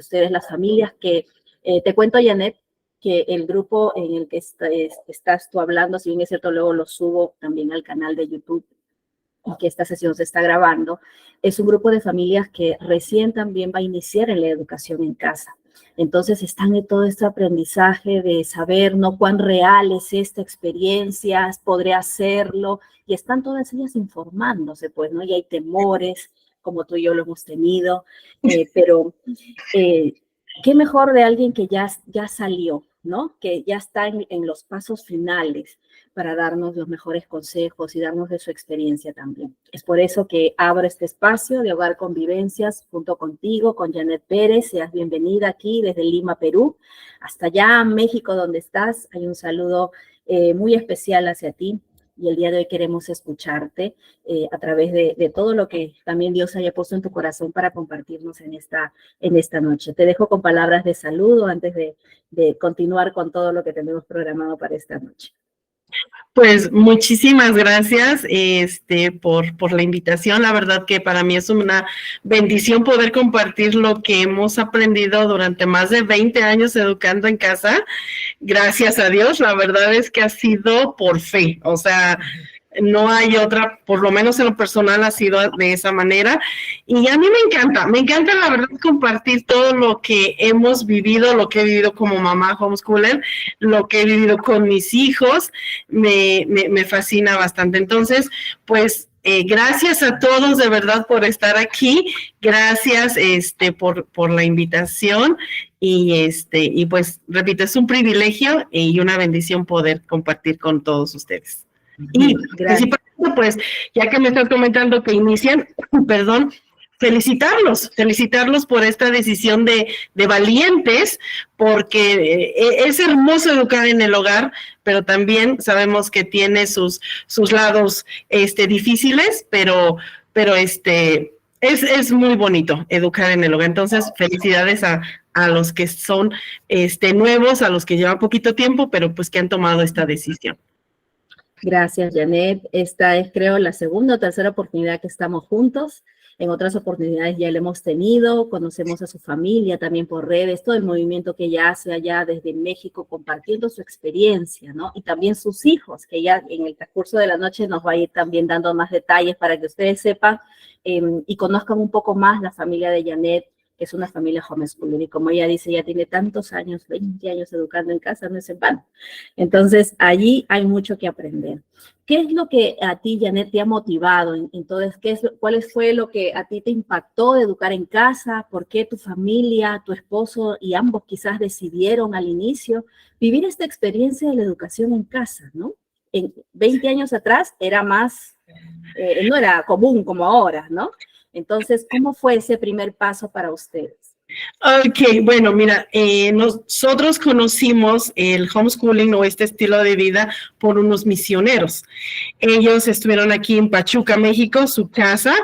ustedes, las familias que, te cuento, Janet, que el grupo en el que estás tú hablando, si bien es cierto, luego lo subo también al canal de YouTube y que esta sesión se está grabando, es un grupo de familias que recién también va a iniciar en la educación en casa. Entonces están en todo este aprendizaje de saber, ¿no?, cuán real es esta experiencia, podré hacerlo, y están todas ellas informándose, pues, ¿no? Y hay temores, como tú y yo lo hemos tenido, pero qué mejor de alguien que ya salió, ¿no? Que ya está en los pasos finales para darnos los mejores consejos y darnos de su experiencia también. Es por eso que abro este espacio de Hogar Convivencias junto contigo, con Janet Pérez. Seas bienvenida aquí desde Lima, Perú, hasta allá México, donde estás. Hay un saludo muy especial hacia ti. Y el día de hoy queremos escucharte a través de todo lo que también Dios haya puesto en tu corazón para compartirnos en esta noche. Te dejo con palabras de saludo antes de continuar con todo lo que tenemos programado para esta noche. Pues muchísimas gracias por la invitación. La verdad que para mí es una bendición poder compartir lo que hemos aprendido durante más de 20 años educando en casa. Gracias a Dios, la verdad es que ha sido por fe, o sea, no hay otra, por lo menos en lo personal ha sido de esa manera, y a mí me encanta la verdad compartir todo lo que hemos vivido, lo que he vivido como mamá homeschooler, lo que he vivido con mis hijos, me fascina bastante. Entonces, pues, gracias a todos de verdad por estar aquí, gracias por la invitación, y pues repito, es un privilegio y una bendición poder compartir con todos ustedes. Y principalmente, pues, ya que me estás comentando que inician, perdón, felicitarlos por esta decisión de valientes, porque es hermoso educar en el hogar, pero también sabemos que tiene sus lados difíciles, pero es muy bonito educar en el hogar. Entonces, felicidades a los que son nuevos, a los que llevan poquito tiempo, pero pues que han tomado esta decisión. Gracias, Janet. Esta es, creo, la segunda o tercera oportunidad que estamos juntos. En otras oportunidades ya lo hemos tenido, conocemos a su familia también por redes, todo el movimiento que ella hace allá desde México, compartiendo su experiencia, ¿no? Y también sus hijos, que ya en el transcurso de la noche nos va a ir también dando más detalles para que ustedes sepan y conozcan un poco más la familia de Janet, que es una familia homeschooler, y como ella dice, ya tiene tantos años, 20 años educando en casa, no es en vano. Entonces, allí hay mucho que aprender. ¿Qué es lo que a ti, Janet, te ha motivado? Entonces, ¿cuál fue lo que a ti te impactó de educar en casa? ¿Por qué tu familia, tu esposo y ambos quizás decidieron al inicio vivir esta experiencia de la educación en casa, ¿no? En 20 años atrás era más, no era común como ahora, ¿no? Entonces, ¿cómo fue ese primer paso para ustedes? Ok, bueno, mira, nosotros conocimos el homeschooling o este estilo de vida por unos misioneros. Ellos estuvieron aquí en Pachuca, México, su casa,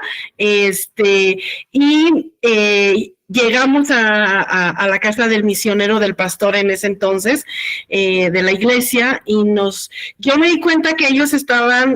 llegamos a la casa del misionero, del pastor en ese entonces, de la iglesia, y yo me di cuenta que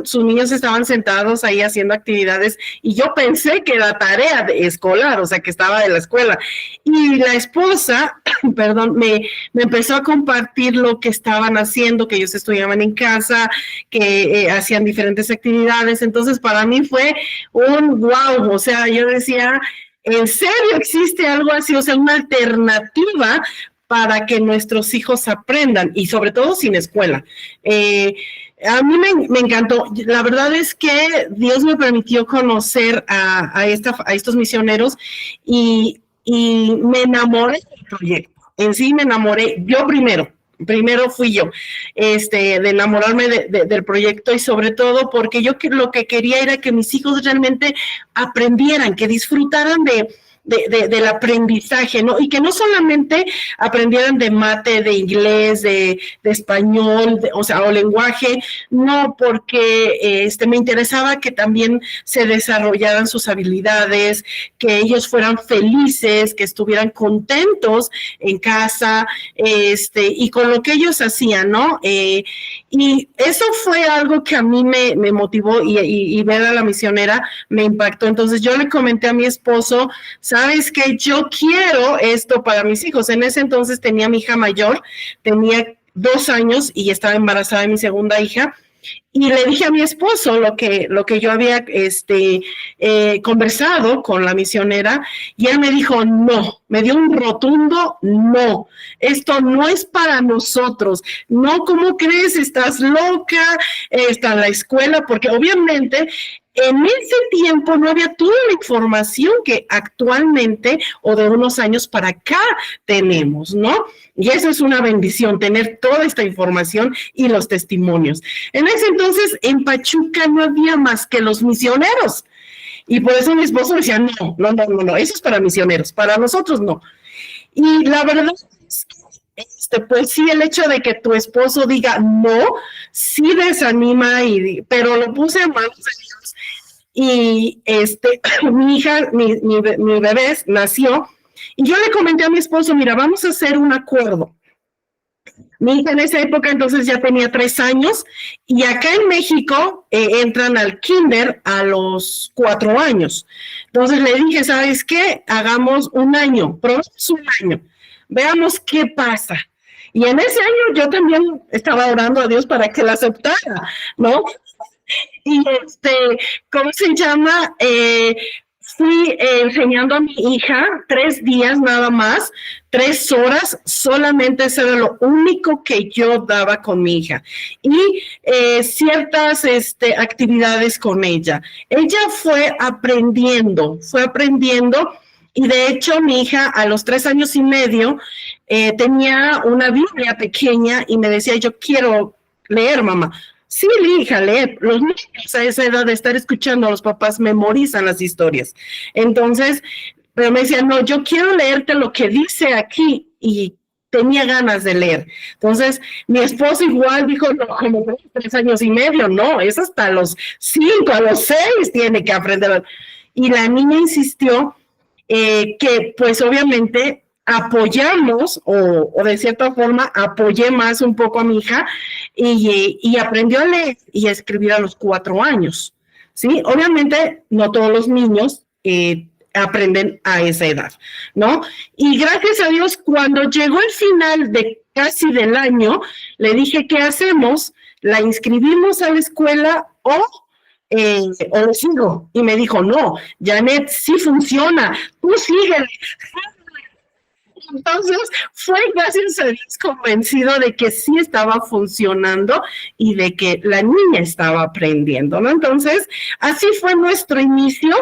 sus niños estaban sentados ahí haciendo actividades, y yo pensé que era tarea escolar, o sea, que estaba de la escuela. Y la esposa, perdón, me empezó a compartir lo que estaban haciendo, que ellos estudiaban en casa, que hacían diferentes actividades. Entonces, para mí fue un wow, o sea, yo decía, ¿en serio existe algo así? O sea, una alternativa para que nuestros hijos aprendan, y sobre todo sin escuela. A mí me encantó. La verdad es que Dios me permitió conocer a estos misioneros y me enamoré del proyecto. En sí me enamoré yo primero fui yo, de enamorarme del proyecto, y sobre todo porque yo lo que quería era que mis hijos realmente aprendieran, que disfrutaran del aprendizaje, ¿no? Y que no solamente aprendieran de mate, de inglés, de español, o lenguaje, no, porque me interesaba que también se desarrollaran sus habilidades, que ellos fueran felices, que estuvieran contentos en casa, y con lo que ellos hacían, ¿no? Y eso fue algo que a mí me motivó, y ver a la misionera me impactó. Entonces yo le comenté a mi esposo, ¿sabes qué? Yo quiero esto para mis hijos. En ese entonces tenía mi hija mayor, tenía 2 años y estaba embarazada de mi segunda hija. Y le dije a mi esposo lo que yo había conversado con la misionera, y él me dijo, no, me dio un rotundo no, esto no es para nosotros, no, ¿cómo crees? Estás loca, está en la escuela, porque obviamente en ese tiempo no había toda la información que actualmente o de unos años para acá tenemos, ¿no? Y eso es una bendición, tener toda esta información y los testimonios. En ese entonces, en Pachuca no había más que los misioneros. Y por eso mi esposo decía, no, eso es para misioneros, para nosotros no. Y la verdad es que, pues sí, el hecho de que tu esposo diga no, sí desanima, pero lo puse en manos de Dios. Y mi hija, mi bebé nació, y yo le comenté a mi esposo, mira, vamos a hacer un acuerdo. Mi hija en esa época entonces ya tenía 3 años, y acá en México entran al kinder a los 4 años. Entonces le dije, ¿sabes qué? Hagamos un año, probemos un año, veamos qué pasa. Y en ese año yo también estaba orando a Dios para que la aceptara, ¿no? Y ¿cómo se llama? Fui enseñando a mi hija 3 días nada más, 3 horas, solamente eso era lo único que yo daba con mi hija. Y ciertas actividades con ella. Ella fue aprendiendo, y de hecho mi hija a los 3 años y medio tenía una Biblia pequeña y me decía, yo quiero leer, mamá. Sí, hija, lee. Los niños a esa edad de estar escuchando a los papás memorizan las historias. Entonces, pero me decía, no, yo quiero leerte lo que dice aquí, y tenía ganas de leer. Entonces, mi esposo igual dijo, no, como 3 años y medio, no, es hasta los 5, a los 6 tiene que aprender. Y la niña insistió que pues obviamente apoyamos o de cierta forma apoyé más un poco a mi hija y aprendió a leer y a escribir a los 4 años, ¿sí? Obviamente no todos los niños aprenden a esa edad, ¿no? Y gracias a Dios, cuando llegó el final de casi del año, le dije, ¿qué hacemos? ¿La inscribimos a la escuela o lo sigo? Y me dijo, no, Janet, sí funciona, tú síguele. Entonces fue, gracias a Dios, convencido de que sí estaba funcionando y de que la niña estaba aprendiendo, ¿no? Entonces, así fue nuestro inicio,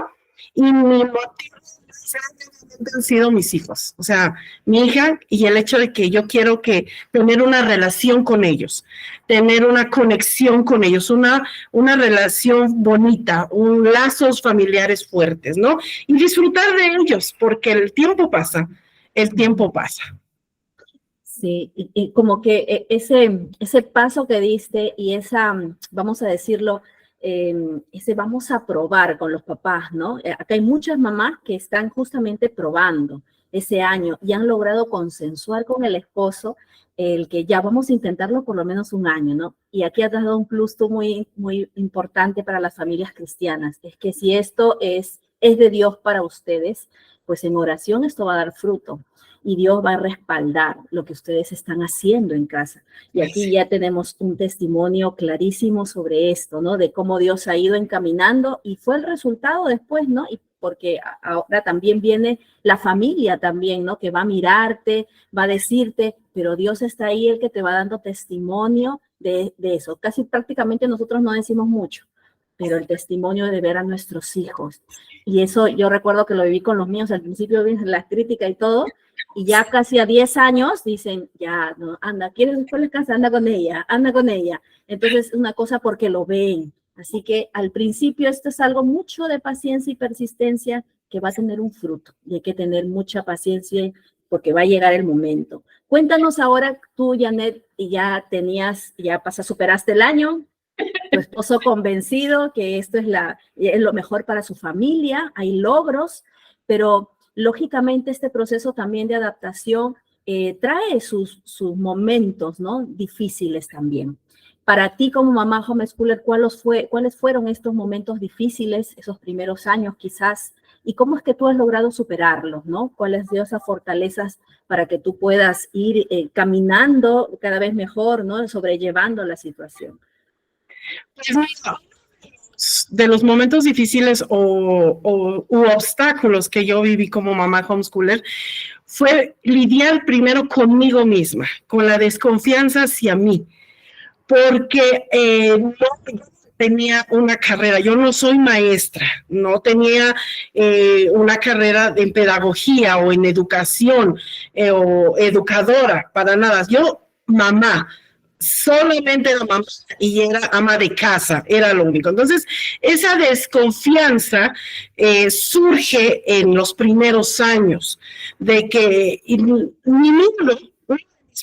y mi motivo han sido mis hijos, o sea, mi hija, y el hecho de que yo quiero tener una relación con ellos, tener una conexión con ellos, una relación bonita, lazos familiares fuertes, ¿no? Y disfrutar de ellos, porque el tiempo pasa. Sí, y como que ese paso que diste y vamos a decirlo, ese vamos a probar con los papás, ¿no? Acá hay muchas mamás que están justamente probando ese año y han logrado consensuar con el esposo el que ya vamos a intentarlo por lo menos un año, ¿no? Y aquí has dado un plus tú muy, muy importante para las familias cristianas, es que si esto es de Dios para ustedes, pues en oración esto va a dar fruto y Dios va a respaldar lo que ustedes están haciendo en casa. Y aquí ya tenemos un testimonio clarísimo sobre esto, ¿no? De cómo Dios ha ido encaminando y fue el resultado después, ¿no? Y porque ahora también viene la familia también, ¿no? Que va a mirarte, va a decirte, pero Dios está ahí, el que te va dando testimonio de eso. Casi prácticamente nosotros no decimos mucho, pero el testimonio de ver a nuestros hijos. Y eso yo recuerdo que lo viví con los míos, al principio vi las críticas y todo, y ya casi a 10 años dicen, ya, no, anda, ¿quieres ir a la casa? Anda con ella, anda con ella. Entonces, una cosa porque lo ven. Así que al principio esto es algo mucho de paciencia y persistencia que va a tener un fruto. Y hay que tener mucha paciencia porque va a llegar el momento. Cuéntanos ahora tú, Janet, y ya superaste el año, tu esposo convencido que esto es lo mejor para su familia, hay logros, pero lógicamente este proceso también de adaptación trae sus momentos, ¿no? Difíciles también. Para ti como mamá homeschooler, ¿cuáles fueron estos momentos difíciles, esos primeros años quizás, y cómo es que tú has logrado superarlos, ¿no? ¿Cuáles han sido esas fortalezas para que tú puedas ir caminando cada vez mejor, ¿no? Sobrellevando la situación. Pues mira, de los momentos difíciles u obstáculos que yo viví como mamá homeschooler fue lidiar primero conmigo misma, con la desconfianza hacia mí, porque no tenía una carrera, yo no soy maestra, no tenía una carrera en pedagogía o en educación o educadora, para nada. Yo, mamá, solamente era mamá y era ama de casa, era lo único. Entonces, esa desconfianza surge en los primeros años de que mi miedo,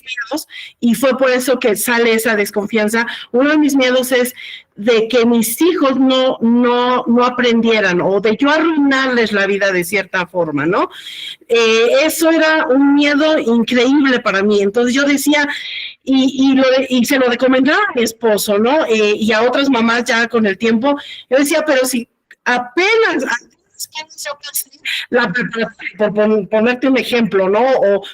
miedos, y fue por eso que sale esa desconfianza. Uno de mis miedos es de que mis hijos no aprendieran o de yo arruinarles la vida de cierta forma, ¿no? Eso era un miedo increíble para mí. Entonces yo decía, y se lo recomendaba a mi esposo, ¿no? Y a otras mamás ya con el tiempo, yo decía, pero si apenas la preparación, por ponerte un ejemplo, ¿no?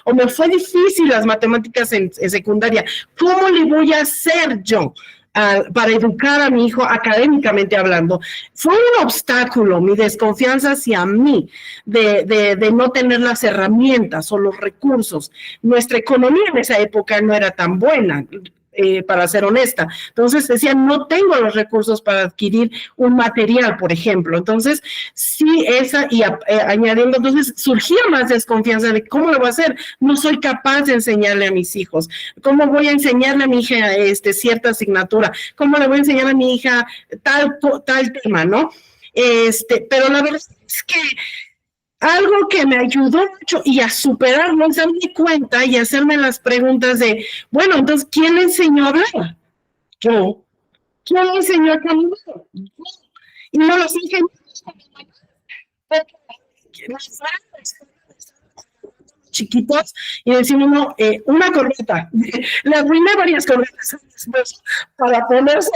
O me fue difícil las matemáticas en secundaria. ¿Cómo le voy a hacer yo para educar a mi hijo académicamente hablando? Fue un obstáculo, mi desconfianza hacia mí, de no tener las herramientas o los recursos. Nuestra economía en esa época no era tan buena. Para ser honesta. Entonces decían, no tengo los recursos para adquirir un material, por ejemplo. Entonces, sí, añadiendo, entonces surgía más desconfianza de cómo lo voy a hacer. No soy capaz de enseñarle a mis hijos. ¿Cómo voy a enseñarle a mi hija cierta asignatura? ¿Cómo le voy a enseñar a mi hija tal tema, no? Pero la verdad es que algo que me ayudó mucho y a superarlo es darme cuenta y hacerme las preguntas de, bueno, entonces, ¿quién le enseñó a hablar? Yo. ¿Quién le enseñó a caminar? Yo. Y no los ingenieros chiquitos y decimos, no, una corbata. Le arruiné varias corbatas para ponerse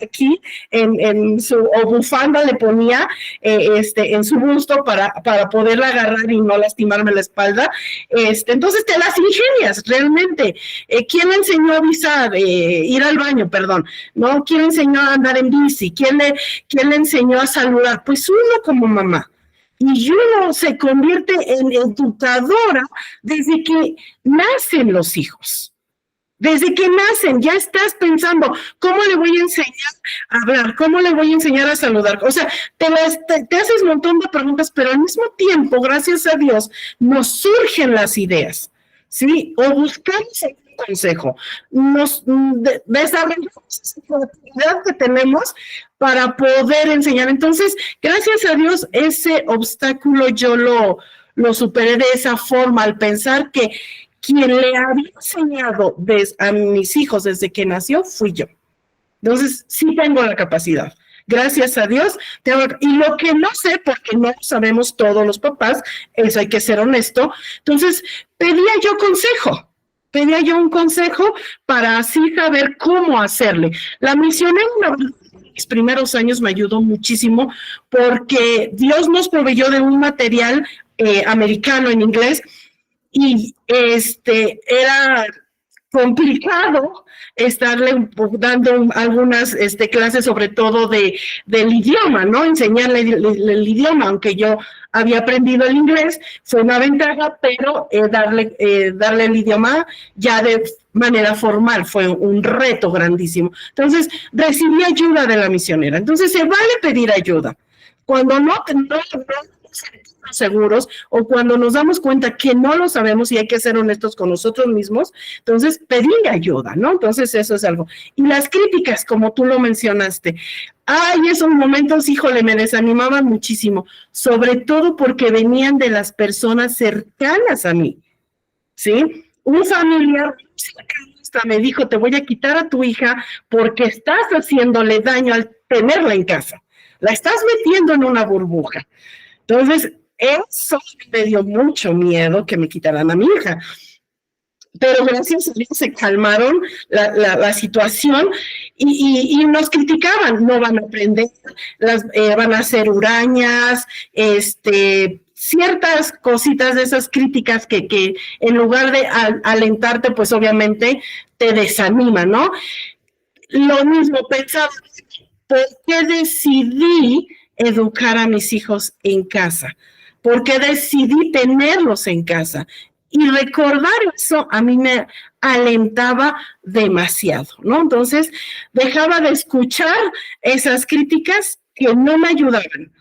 aquí en su bufanda, le ponía en su busto para poderla agarrar y no lastimarme la espalda. Entonces te las ingenias realmente. ¿Quién le enseñó a avisar? Ir al baño, perdón, ¿no? ¿Quién le enseñó a andar en bici? ¿Quién le enseñó a saludar? Pues uno como mamá. Y uno se convierte en educadora desde que nacen los hijos. Desde que nacen, ya estás pensando, ¿cómo le voy a enseñar a hablar? ¿Cómo le voy a enseñar a saludar? O sea, te haces un montón de preguntas, pero al mismo tiempo, gracias a Dios, nos surgen las ideas, ¿sí? O buscamos un consejo, nos desarrollamos esa creatividad que tenemos para poder enseñar. Entonces, gracias a Dios, ese obstáculo yo lo superé de esa forma, al pensar que quien le había enseñado a mis hijos desde que nació fui yo. Entonces, sí tengo la capacidad. Gracias a Dios. Y lo que no sé, porque no sabemos todos los papás, eso hay que ser honesto, entonces pedía yo un consejo para así saber cómo hacerle. La misionera, en mis primeros años me ayudó muchísimo porque Dios nos proveyó de un material americano en inglés y era complicado estarle dando algunas algunas sobre todo del idioma, ¿no? Enseñarle el idioma, aunque yo había aprendido el inglés, fue una ventaja, pero darle el idioma ya de manera formal fue un reto grandísimo. Entonces, recibí ayuda de la misionera. Entonces, se vale pedir ayuda. Cuando no seguros o cuando nos damos cuenta que no lo sabemos y hay que ser honestos con nosotros mismos, entonces pedir ayuda, ¿no? Entonces eso es algo. Y las críticas, como tú lo mencionaste, esos momentos, híjole, me desanimaban muchísimo, sobre todo porque venían de las personas cercanas a mí, ¿sí? Un familiar hasta me dijo, te voy a quitar a tu hija porque estás haciéndole daño al tenerla en casa, la estás metiendo en una burbuja. Entonces, eso me dio mucho miedo que me quitaran a mi hija. pero gracias a Dios se calmaron la situación y nos criticaban, no van a aprender, van a hacer hurañas, ciertas cositas de esas críticas que en lugar de alentarte, pues obviamente te desaniman, ¿no? Lo mismo pensaba, ¿por qué decidí educar a mis hijos en casa? ¿Por qué decidí tenerlos en casa? Y recordar eso a mí me alentaba demasiado, ¿no? Entonces, dejaba de escuchar esas críticas que no me ayudaban,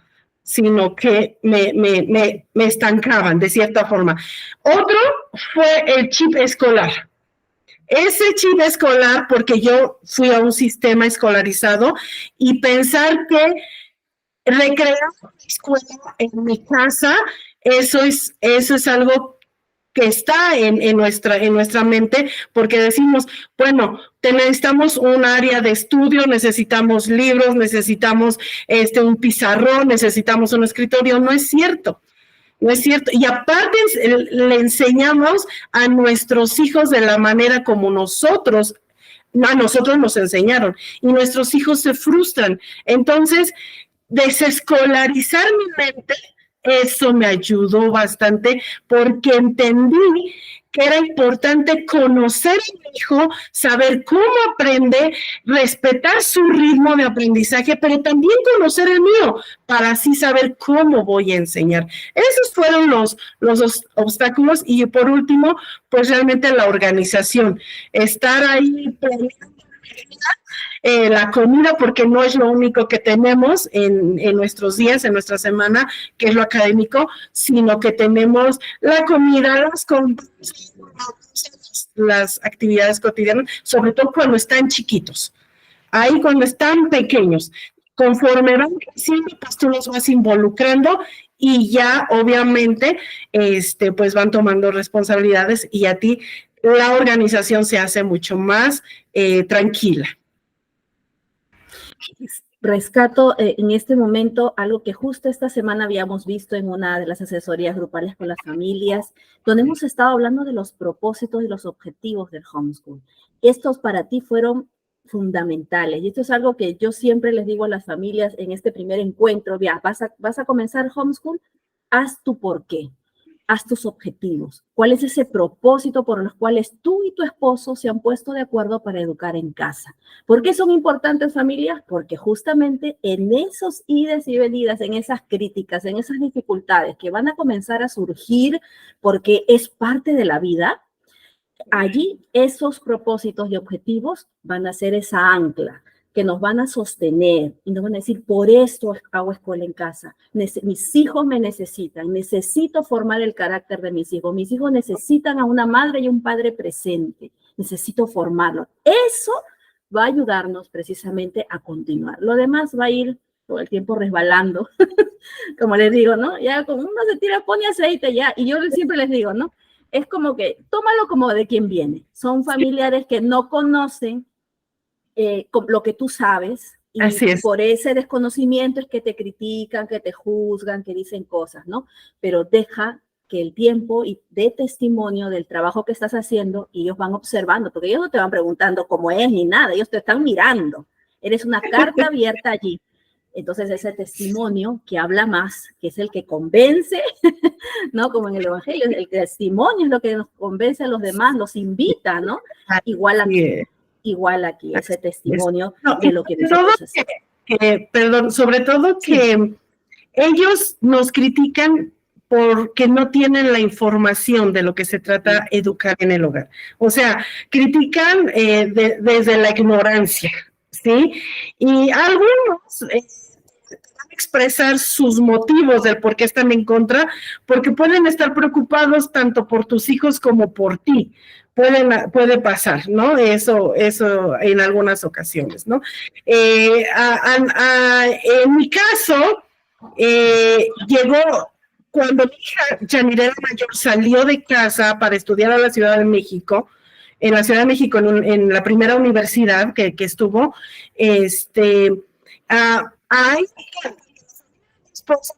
sino que me estancaban de cierta forma. Otro fue el chip escolar. Ese chip escolar, porque yo fui a un sistema escolarizado y pensar que recrear la escuela en mi casa, eso es algo que está en nuestra mente, porque decimos, bueno, necesitamos un área de estudio, necesitamos libros, necesitamos un pizarrón, necesitamos un escritorio. No es cierto. No es cierto. Y aparte le enseñamos a nuestros hijos de la manera como a nosotros nos enseñaron. Y nuestros hijos se frustran. Entonces, desescolarizar mi mente, eso me ayudó bastante porque entendí que era importante conocer a mi hijo, saber cómo aprende, respetar su ritmo de aprendizaje, pero también conocer el mío para así saber cómo voy a enseñar. Esos fueron los obstáculos y por último, pues realmente la organización, estar ahí planeando la comida, porque no es lo único que tenemos en nuestros días, en nuestra semana, que es lo académico, sino que tenemos la comida, las actividades cotidianas, sobre todo cuando están chiquitos, ahí cuando están pequeños. Conforme van creciendo, pues tú los vas involucrando y ya obviamente pues van tomando responsabilidades y a ti la organización se hace mucho más tranquila. Rescato en este momento algo que justo esta semana habíamos visto en una de las asesorías grupales con las familias, donde hemos estado hablando de los propósitos y los objetivos del homeschool. Estos para ti fueron fundamentales y esto es algo que yo siempre les digo a las familias en este primer encuentro: ya, vas a comenzar homeschool, haz tu por qué. Haz tus objetivos. ¿Cuál es ese propósito por los cuales tú y tu esposo se han puesto de acuerdo para educar en casa? ¿Por qué son importantes, familias? Porque justamente en esos idas y venidas, en esas críticas, en esas dificultades que van a comenzar a surgir porque es parte de la vida, allí esos propósitos y objetivos van a ser esa ancla que nos van a sostener y nos van a decir, por esto hago escuela en casa. Mis hijos me necesitan, necesito formar el carácter de mis hijos necesitan a una madre y un padre presente, necesito formarlo. Eso va a ayudarnos precisamente a continuar. Lo demás va a ir todo el tiempo resbalando, como les digo, ¿no? Ya como uno se tira, pone aceite ya, y yo siempre les digo, ¿no? Es como que, tómalo como de quien viene. Son familiares que no conocen lo que tú sabes, y por ese desconocimiento es que te critican, que te juzgan, que dicen cosas, ¿no? Pero deja que el tiempo y dé testimonio del trabajo que estás haciendo y ellos van observando, porque ellos no te van preguntando cómo es ni nada, ellos te están mirando. Eres una carta abierta allí. Entonces ese testimonio que habla más, que es el que convence, ¿no? Como en el Evangelio, el testimonio es lo que nos convence a los demás, los invita, ¿no? Igual aquí, ese testimonio de lo que nosotros hacemos. Perdón, sobre todo que ellos nos critican porque no tienen la información de lo que se trata educar en el hogar. O sea, critican desde la ignorancia, ¿sí? Y algunos van a expresar sus motivos del por qué están en contra, porque pueden estar preocupados tanto por tus hijos como por ti. Puede pasar, ¿no? Eso en algunas ocasiones, ¿no? En mi caso, llegó cuando mi hija Yanirela Mayor salió de casa para estudiar a la Ciudad de México, en la Ciudad de México, en la primera universidad que estuvo, ay, esposa,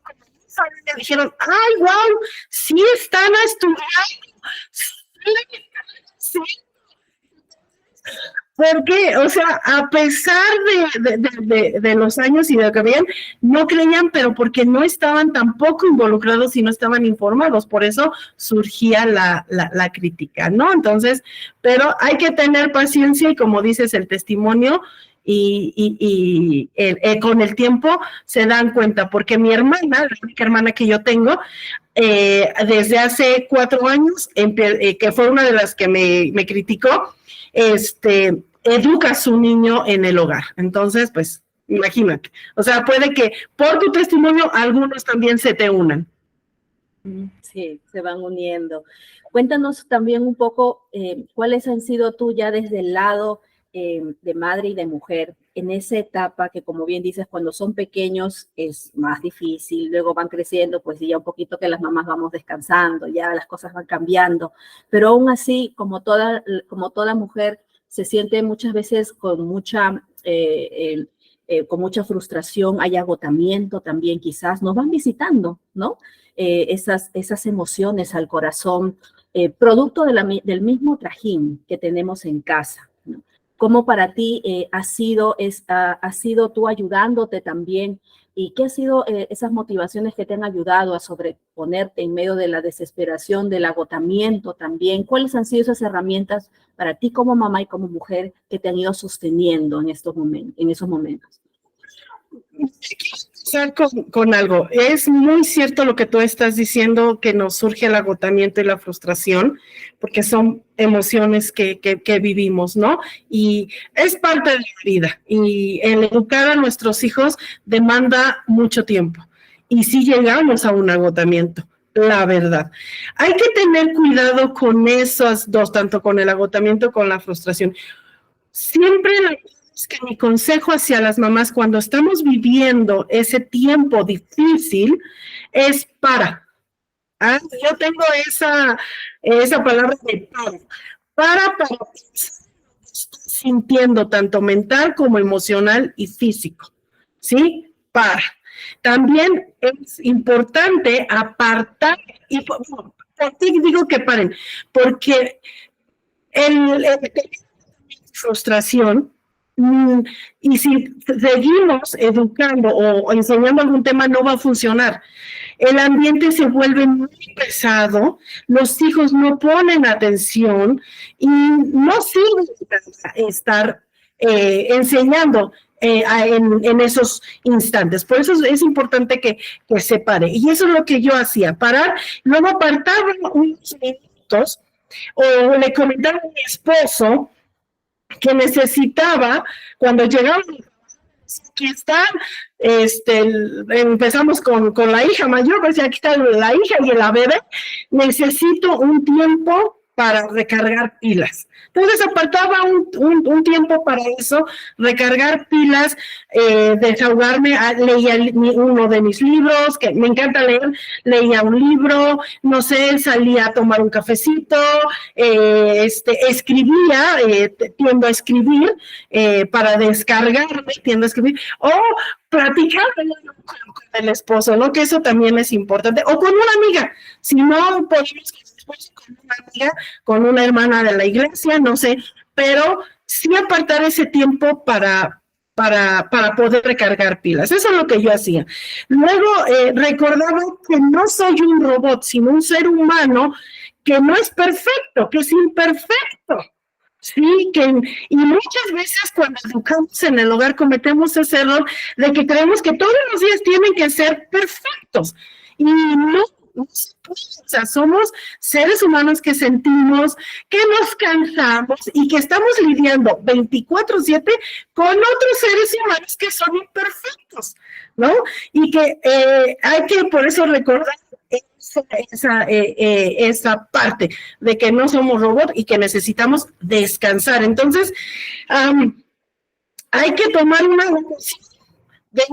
le dijeron, ay, wow, sí están a estudiar, Porque, o sea, a pesar de los años y de lo que veían, no creían, pero porque no estaban tampoco involucrados y no estaban informados. Por eso surgía la crítica, ¿no? Entonces, pero hay que tener paciencia y como dices, el testimonio con el tiempo se dan cuenta, porque mi hermana, la única hermana que yo tengo, desde hace 4 años, que fue una de las que me criticó, educa a su niño en el hogar. Entonces, pues, imagínate. O sea, puede que por tu testimonio algunos también se te unan. Sí, se van uniendo. Cuéntanos también un poco cuáles han sido tú ya desde el lado de madre y de mujer en esa etapa que, como bien dices, cuando son pequeños es más difícil, luego van creciendo, pues ya un poquito que las mamás vamos descansando, ya las cosas van cambiando, pero aún así, como toda mujer, se siente muchas veces con mucha frustración, hay agotamiento también, quizás nos van visitando, ¿no? Esas emociones al corazón, producto del mismo trajín que tenemos en casa, ¿no? ¿Cómo para ti ha sido tú ayudándote también? ¿Y qué han sido esas motivaciones que te han ayudado a sobreponerte en medio de la desesperación, del agotamiento también? ¿Cuáles han sido esas herramientas para ti como mamá y como mujer que te han ido sosteniendo en esos momentos? Con algo. Es muy cierto lo que tú estás diciendo, que nos surge el agotamiento y la frustración, porque son emociones que vivimos, ¿no? Y es parte de la vida. Y el educar a nuestros hijos demanda mucho tiempo. Y sí llegamos a un agotamiento, la verdad. Hay que tener cuidado con esas dos, tanto con el agotamiento como con la frustración. Siempre que mi consejo hacia las mamás cuando estamos viviendo ese tiempo difícil es para. Yo tengo esa palabra de para sintiendo tanto mental como emocional y físico, ¿sí? Para. También es importante apartar, y por qué digo que paren, porque el frustración, y si seguimos educando o enseñando algún tema, no va a funcionar. El ambiente se vuelve muy pesado, los hijos no ponen atención y no sirve estar enseñando en esos instantes. Por eso es importante que se pare. Y eso es lo que yo hacía, parar, luego apartaba unos minutos, o le comentaba a mi esposo que necesitaba, cuando llegaba, aquí está, empezamos con la hija mayor, pues aquí está la hija y la bebé, necesito un tiempo para recargar pilas. Entonces apartaba un tiempo para eso, recargar pilas, desahogarme, leía uno de mis libros, que me encanta leer, leía un libro, no sé, salía a tomar un cafecito, escribía, tiendo a escribir, para descargarme, tiendo a escribir, o platicar con el esposo, ¿no? Que eso también es importante, o con una amiga, si no podemos con una amiga, con una hermana de la iglesia, no sé, pero sí apartar ese tiempo para poder recargar pilas. Eso es lo que yo hacía. Luego recordaba que no soy un robot, sino un ser humano que no es perfecto, que es imperfecto. Sí, y muchas veces cuando educamos en el hogar cometemos ese error de que creemos que todos los días tienen que ser perfectos. Y no se puede. O sea, somos seres humanos que sentimos, que nos cansamos y que estamos lidiando 24/7 con otros seres humanos que son imperfectos, ¿no? Y que hay que por eso recordar esa parte de que no somos robots y que necesitamos descansar. Entonces, hay que tomar una decisión de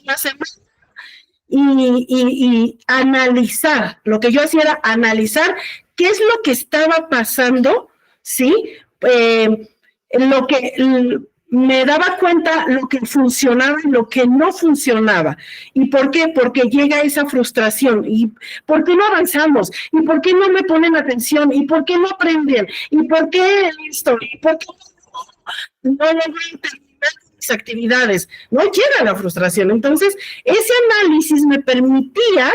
una semana y analizar. Lo que yo hacía era analizar qué es lo que estaba pasando, ¿sí? Lo que me daba cuenta lo que funcionaba y lo que no funcionaba. ¿Y por qué? Porque llega esa frustración. ¿Y por qué no avanzamos? ¿Y por qué no me ponen atención? ¿Y por qué no aprenden? ¿Y por qué esto? ¿Y por qué no logro terminar mis actividades, no llega la frustración. Entonces, ese análisis me permitía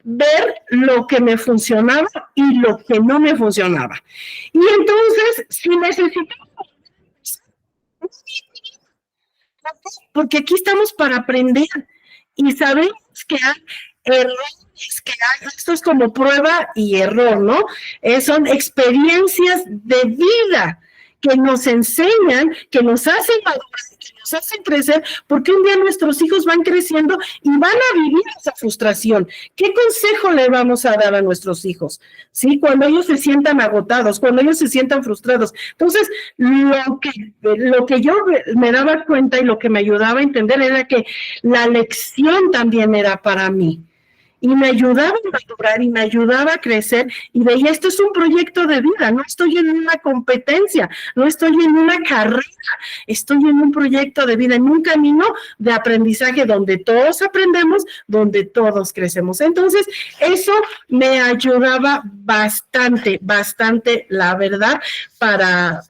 ver lo que me funcionaba y lo que no me funcionaba. Y entonces, si necesitamos, porque aquí estamos para aprender y sabemos que hay errores, que hay, esto es como prueba y error, ¿no? Son experiencias de vida que nos enseñan, que nos hacen madurar, que nos hacen crecer, porque un día nuestros hijos van creciendo y van a vivir esa frustración. ¿Qué consejo le vamos a dar a nuestros hijos? ¿Sí? Cuando ellos se sientan agotados, cuando ellos se sientan frustrados. Entonces, lo que yo me daba cuenta y lo que me ayudaba a entender era que la lección también era para mí. Y me ayudaba a madurar y me ayudaba a crecer y veía, esto es un proyecto de vida, no estoy en una competencia, no estoy en una carrera, estoy en un proyecto de vida, en un camino de aprendizaje donde todos aprendemos, donde todos crecemos. Entonces, eso me ayudaba bastante, la verdad, para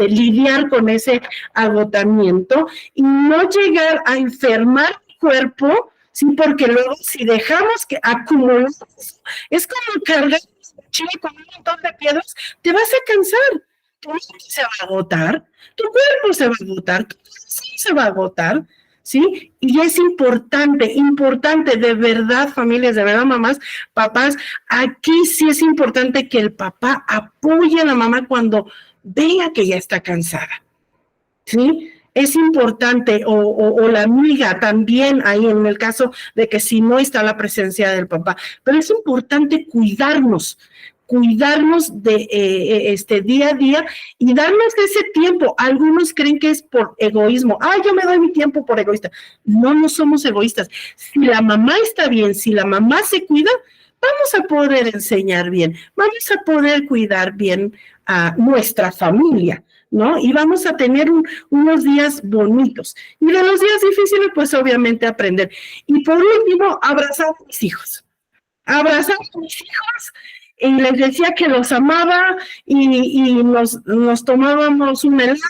lidiar con ese agotamiento y no llegar a enfermar el cuerpo. Sí, porque luego si dejamos que acumulemos, es como cargar un mochila con un montón de piedras, te vas a cansar, tu mente se va a agotar, tu cuerpo se va a agotar, tu corazón se va a agotar, ¿sí? Y es importante, de verdad, familias, de verdad, mamás, papás, aquí sí es importante que el papá apoye a la mamá cuando vea que ya está cansada, ¿sí? Es importante, o la amiga también, ahí en el caso de que si no está la presencia del papá, pero es importante cuidarnos de día a día y darnos ese tiempo. Algunos creen que es por egoísmo. Yo me doy mi tiempo por egoísta. No somos egoístas. Si la mamá está bien, si la mamá se cuida, vamos a poder enseñar bien, vamos a poder cuidar bien a nuestra familia, ¿no? Y vamos a tener unos días bonitos. Y de los días difíciles, pues obviamente aprender. Y por último, abrazar a mis hijos. Abrazar a mis hijos y les decía que los amaba y nos tomábamos un helado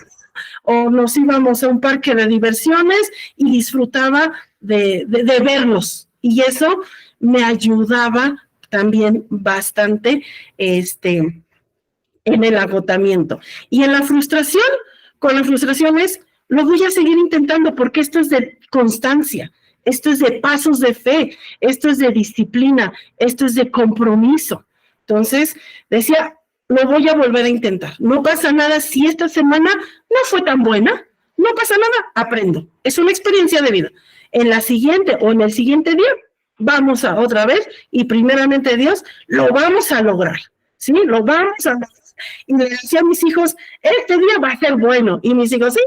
o nos íbamos a un parque de diversiones y disfrutaba de verlos. Y eso me ayudaba también bastante en el agotamiento. Y en la frustración, con la frustración lo voy a seguir intentando porque esto es de constancia, esto es de pasos de fe, esto es de disciplina, esto es de compromiso. Entonces, decía, lo voy a volver a intentar. No pasa nada si esta semana no fue tan buena, no pasa nada, aprendo. Es una experiencia de vida. En la siguiente o en el siguiente día, vamos a otra vez y primeramente Dios, lo vamos a lograr. ¿Sí? Lo vamos a lograr. Y le decía a mis hijos, este día va a ser bueno. Y mis hijos, sí,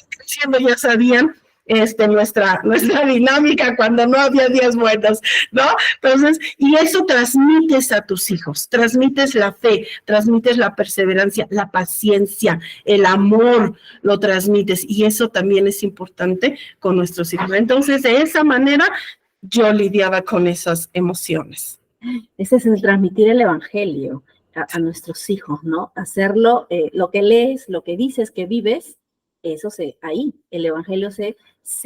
creciendo ya sabían nuestra dinámica cuando no había días buenos, ¿no? Entonces, y eso transmites a tus hijos, transmites la fe, transmites la perseverancia, la paciencia, el amor, lo transmites. Y eso también es importante con nuestros hijos. Entonces, de esa manera, yo lidiaba con esas emociones. Ese es el transmitir el evangelio a nuestros hijos, ¿no? Hacerlo, lo que lees, lo que dices, que vives, eso ahí, el evangelio se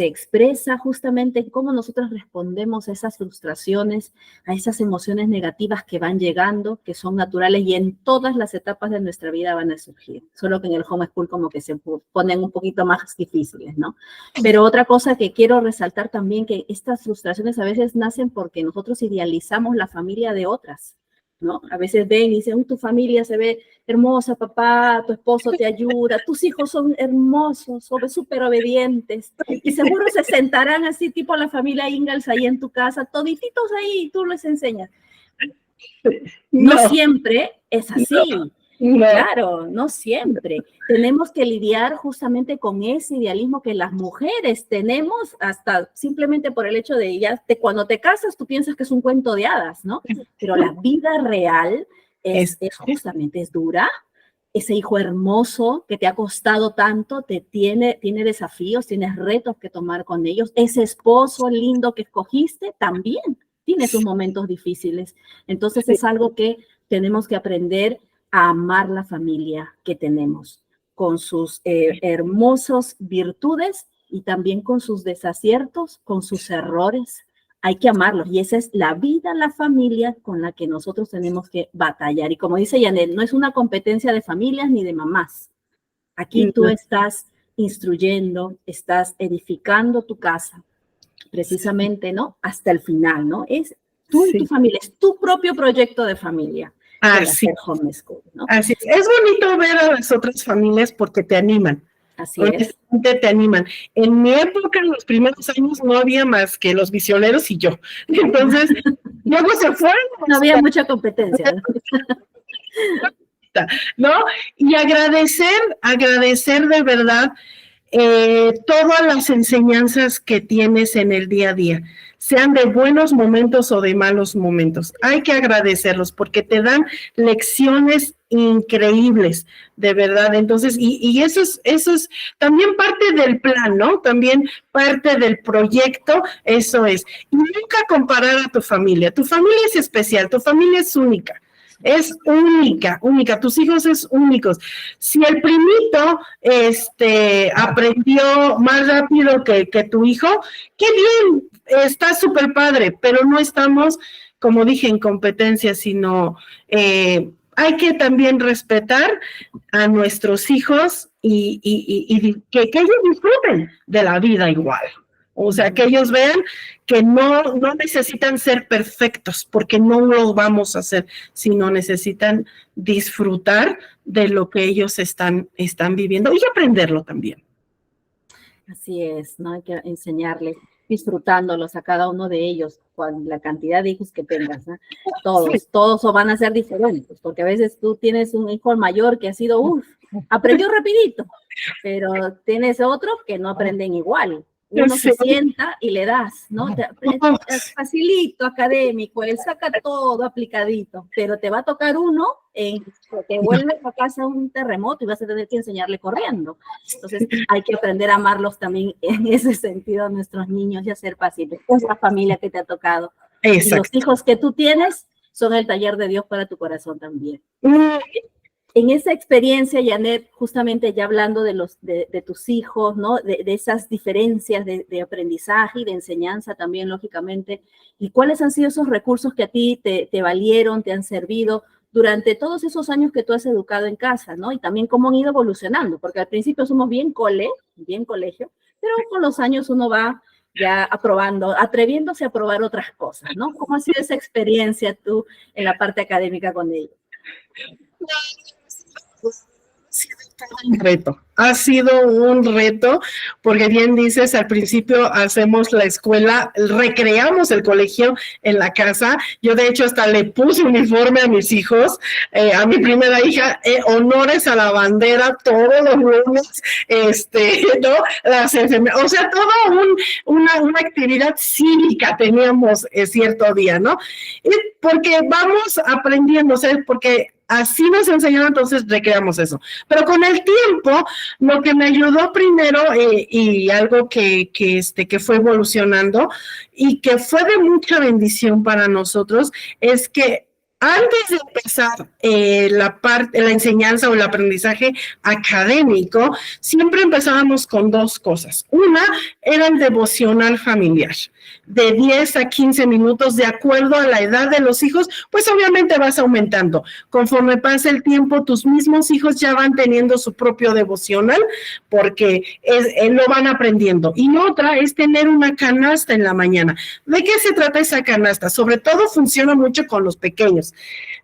expresa justamente en cómo nosotros respondemos a esas frustraciones, a esas emociones negativas que van llegando, que son naturales y en todas las etapas de nuestra vida van a surgir, solo que en el homeschool como que se ponen un poquito más difíciles, ¿no? Pero otra cosa que quiero resaltar también, que estas frustraciones a veces nacen porque nosotros idealizamos la familia de otras, ¿no? A veces ven y dicen, tu familia se ve hermosa, papá, tu esposo te ayuda, tus hijos son hermosos, son súper obedientes, y seguro se sentarán así, tipo la familia Ingalls ahí en tu casa, todititos ahí, y tú les enseñas. No siempre es así. Claro, no siempre. Tenemos que lidiar justamente con ese idealismo que las mujeres tenemos, hasta simplemente por el hecho de cuando te casas tú piensas que es un cuento de hadas, ¿no? Pero la vida real es justamente, es dura. Ese hijo hermoso que te ha costado tanto, tiene desafíos, tienes retos que tomar con ellos. Ese esposo lindo que escogiste también tiene sus momentos difíciles. Entonces es algo que tenemos que aprender a amar la familia que tenemos, con sus hermosas virtudes y también con sus desaciertos, con sus errores. Hay que amarlos y esa es la vida, la familia con la que nosotros tenemos que batallar. Y como dice Janet, no es una competencia de familias ni de mamás. Aquí tú estás instruyendo, estás edificando tu casa, precisamente, ¿no? Hasta el final, ¿no? Es tú y tu familia, es tu propio proyecto de familia. Así, homeschool, ¿no? Así es bonito ver a las otras familias porque te animan. Así es. Te animan. En mi época, en los primeros años, no había más que los misioneros y yo. Entonces, luego se fueron. No había mucha competencia, ¿no? Y agradecer de verdad todas las enseñanzas que tienes en el día a día, sean de buenos momentos o de malos momentos. Hay que agradecerlos porque te dan lecciones increíbles, de verdad. Entonces, y eso es también parte del plan, ¿no? También parte del proyecto, eso es. Y nunca comparar a tu familia. Tu familia es especial, tu familia es única. Es única, tus hijos es únicos. Si el primito aprendió más rápido que tu hijo, qué bien, está súper padre, pero no estamos, como dije, en competencia, sino hay que también respetar a nuestros hijos y que ellos disfruten de la vida igual. O sea, que ellos vean que no necesitan ser perfectos, porque no lo vamos a hacer, sino necesitan disfrutar de lo que ellos están viviendo y aprenderlo también. Así es, ¿no? Hay que enseñarles, disfrutándolos a cada uno de ellos, con la cantidad de hijos que tengas, ¿no? Todos van a ser diferentes, porque a veces tú tienes un hijo mayor que ha sido, aprendió rapidito, pero tienes otro que no aprenden igual. Uno se sienta y le das, ¿no? Es facilito, académico, él saca todo aplicadito, pero te va a tocar uno que te vuelve a casa un terremoto y vas a tener que enseñarle corriendo. Entonces hay que aprender a amarlos también en ese sentido a nuestros niños y a ser pacientes. Esa familia que te ha tocado. Y los hijos que tú tienes son el taller de Dios para tu corazón también. En esa experiencia, Janet, justamente ya hablando de tus hijos, ¿no? De esas diferencias de aprendizaje y de enseñanza también, lógicamente, ¿y cuáles han sido esos recursos que a ti te valieron, te han servido durante todos esos años que tú has educado en casa, ¿no? Y también cómo han ido evolucionando, porque al principio somos bien colegio, pero con los años uno va ya atreviéndose a probar otras cosas, ¿no? ¿Cómo ha sido esa experiencia tú en la parte académica con ellos? Ha sido un reto, porque bien dices, al principio hacemos la escuela, recreamos el colegio en la casa. Yo de hecho hasta le puse uniforme a mis hijos, a mi primera hija, honores a la bandera todos los lunes, ¿no? O sea, toda una actividad cívica teníamos cierto día, ¿no? Y porque vamos aprendiendo, o sea, porque así nos enseñaron, entonces recreamos eso. Pero con el tiempo, lo que me ayudó primero y algo que fue evolucionando y que fue de mucha bendición para nosotros es que antes de empezar la enseñanza o el aprendizaje académico, siempre empezábamos con dos cosas. Una era el devocional familiar, de 10 a 15 minutos, de acuerdo a la edad de los hijos, pues obviamente vas aumentando. Conforme pasa el tiempo, tus mismos hijos ya van teniendo su propio devocional, porque lo van aprendiendo. Y otra es tener una canasta en la mañana. ¿De qué se trata esa canasta? Sobre todo funciona mucho con los pequeños.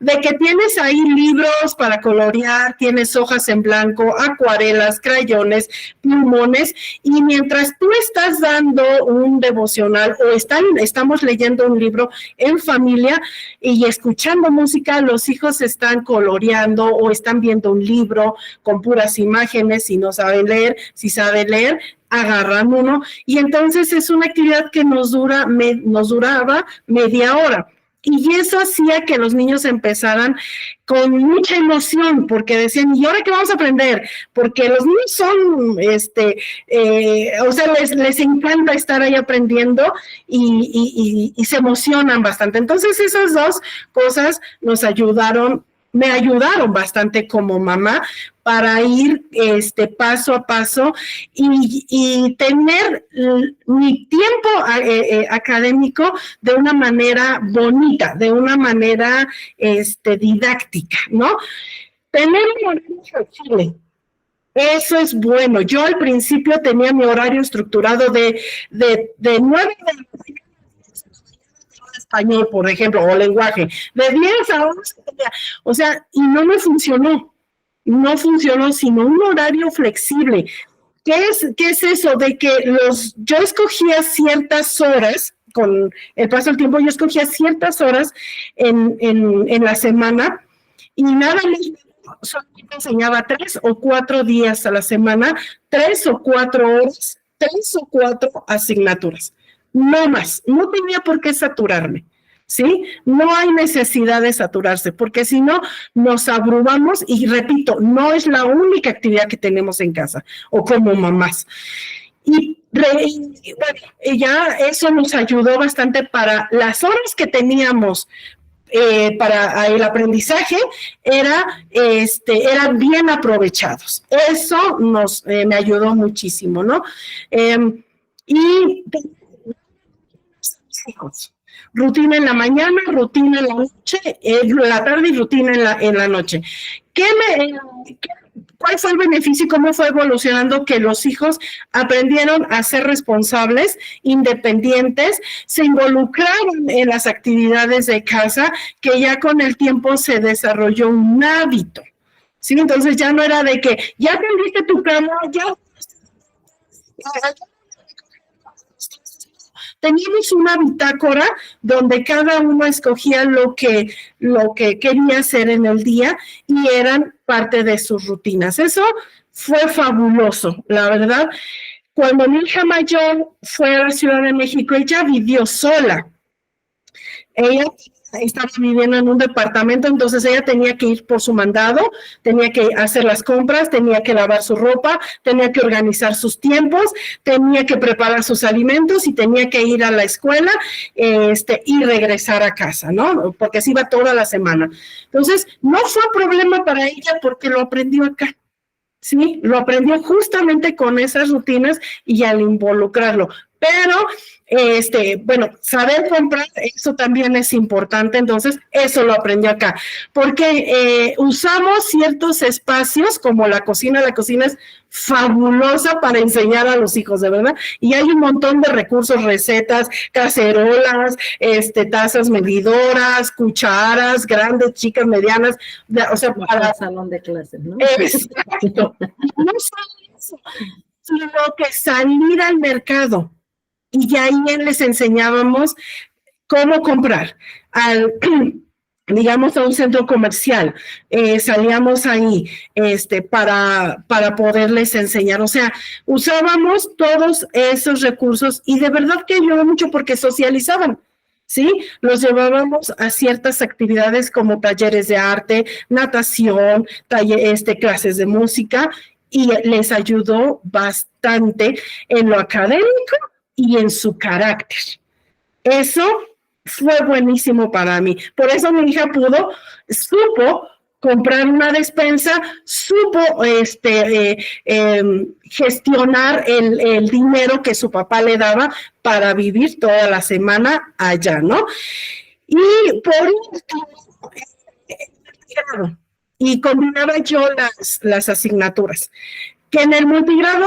De que tienes ahí libros para colorear, tienes hojas en blanco, acuarelas, crayones, plumones, y mientras tú estás dando un devocional o estamos leyendo un libro en familia y escuchando música, los hijos están coloreando o están viendo un libro con puras imágenes. Si no saben leer, si saben leer, agarran uno, y entonces es una actividad que nos duraba media hora. Y eso hacía que los niños empezaran con mucha emoción, porque decían, ¿y ahora qué vamos a aprender? Porque los niños son, o sea, les encanta estar ahí aprendiendo y se emocionan bastante. Entonces, esas dos cosas nos ayudaron me ayudaron bastante como mamá para ir paso a paso y tener mi tiempo académico de una manera bonita, de una manera didáctica, ¿no? Tener un horario flexible. Eso es bueno. Yo al principio tenía mi horario estructurado de 9 de la mañana español, por ejemplo, o lenguaje, de 10 a 11, o sea, y no me funcionó. No funcionó, sino un horario flexible. ¿Qué es eso? De que yo escogía ciertas horas, con el paso del tiempo, yo escogía ciertas horas en la semana y nada más solamente enseñaba 3 o 4 días a la semana, 3 o 4 horas, 3 o 4 asignaturas. No más, no tenía por qué saturarme. ¿Sí? No hay necesidad de saturarse, porque si no, nos abrumamos y repito, no es la única actividad que tenemos en casa o como mamás. Y bueno, ya eso nos ayudó bastante para las horas que teníamos para el aprendizaje, eran bien aprovechados. Eso me ayudó muchísimo, ¿no? Y hijos. Rutina en la mañana, rutina en la noche, la tarde y rutina en la noche. ¿Cuál fue el beneficio y cómo fue evolucionando que los hijos aprendieron a ser responsables, independientes, se involucraron en las actividades de casa, que ya con el tiempo se desarrolló un hábito? ¿Sí? Entonces ya no era de que ya tendiste tu cama, teníamos una bitácora donde cada uno escogía lo que quería hacer en el día y eran parte de sus rutinas. Eso fue fabuloso, la verdad. Cuando mi hija mayor fue a la Ciudad de México, ella vivió sola. Ella estaba viviendo en un departamento, entonces ella tenía que ir por su mandado, tenía que hacer las compras, tenía que lavar su ropa, tenía que organizar sus tiempos, tenía que preparar sus alimentos y tenía que ir a la escuela y regresar a casa, ¿no? Porque se iba toda la semana. Entonces, no fue problema para ella porque lo aprendió acá. Sí, lo aprendió justamente con esas rutinas y al involucrarlo. Pero, bueno, saber comprar, eso también es importante, entonces eso lo aprendió acá. Porque usamos ciertos espacios como la cocina es fabulosa para enseñar a los hijos, de verdad. Y hay un montón de recursos, recetas, cacerolas, tazas medidoras, cucharas, grandes, chicas, medianas, o sea, para el salón de clases, ¿no? Exacto. No solo eso, sino que salir al mercado. Y ahí les enseñábamos cómo comprar. Digamos, a un centro comercial, salíamos ahí para poderles enseñar. O sea, usábamos todos esos recursos y de verdad que ayudó mucho porque socializaban. ¿Sí? Los llevábamos a ciertas actividades como talleres de arte, natación, clases de música, y les ayudó bastante en lo académico y en su carácter. Eso fue buenísimo para mí. Por eso mi hija supo comprar una despensa, supo gestionar el dinero que su papá le daba para vivir toda la semana allá, ¿no? Y por último, y combinaba yo las asignaturas. Que en el multigrado,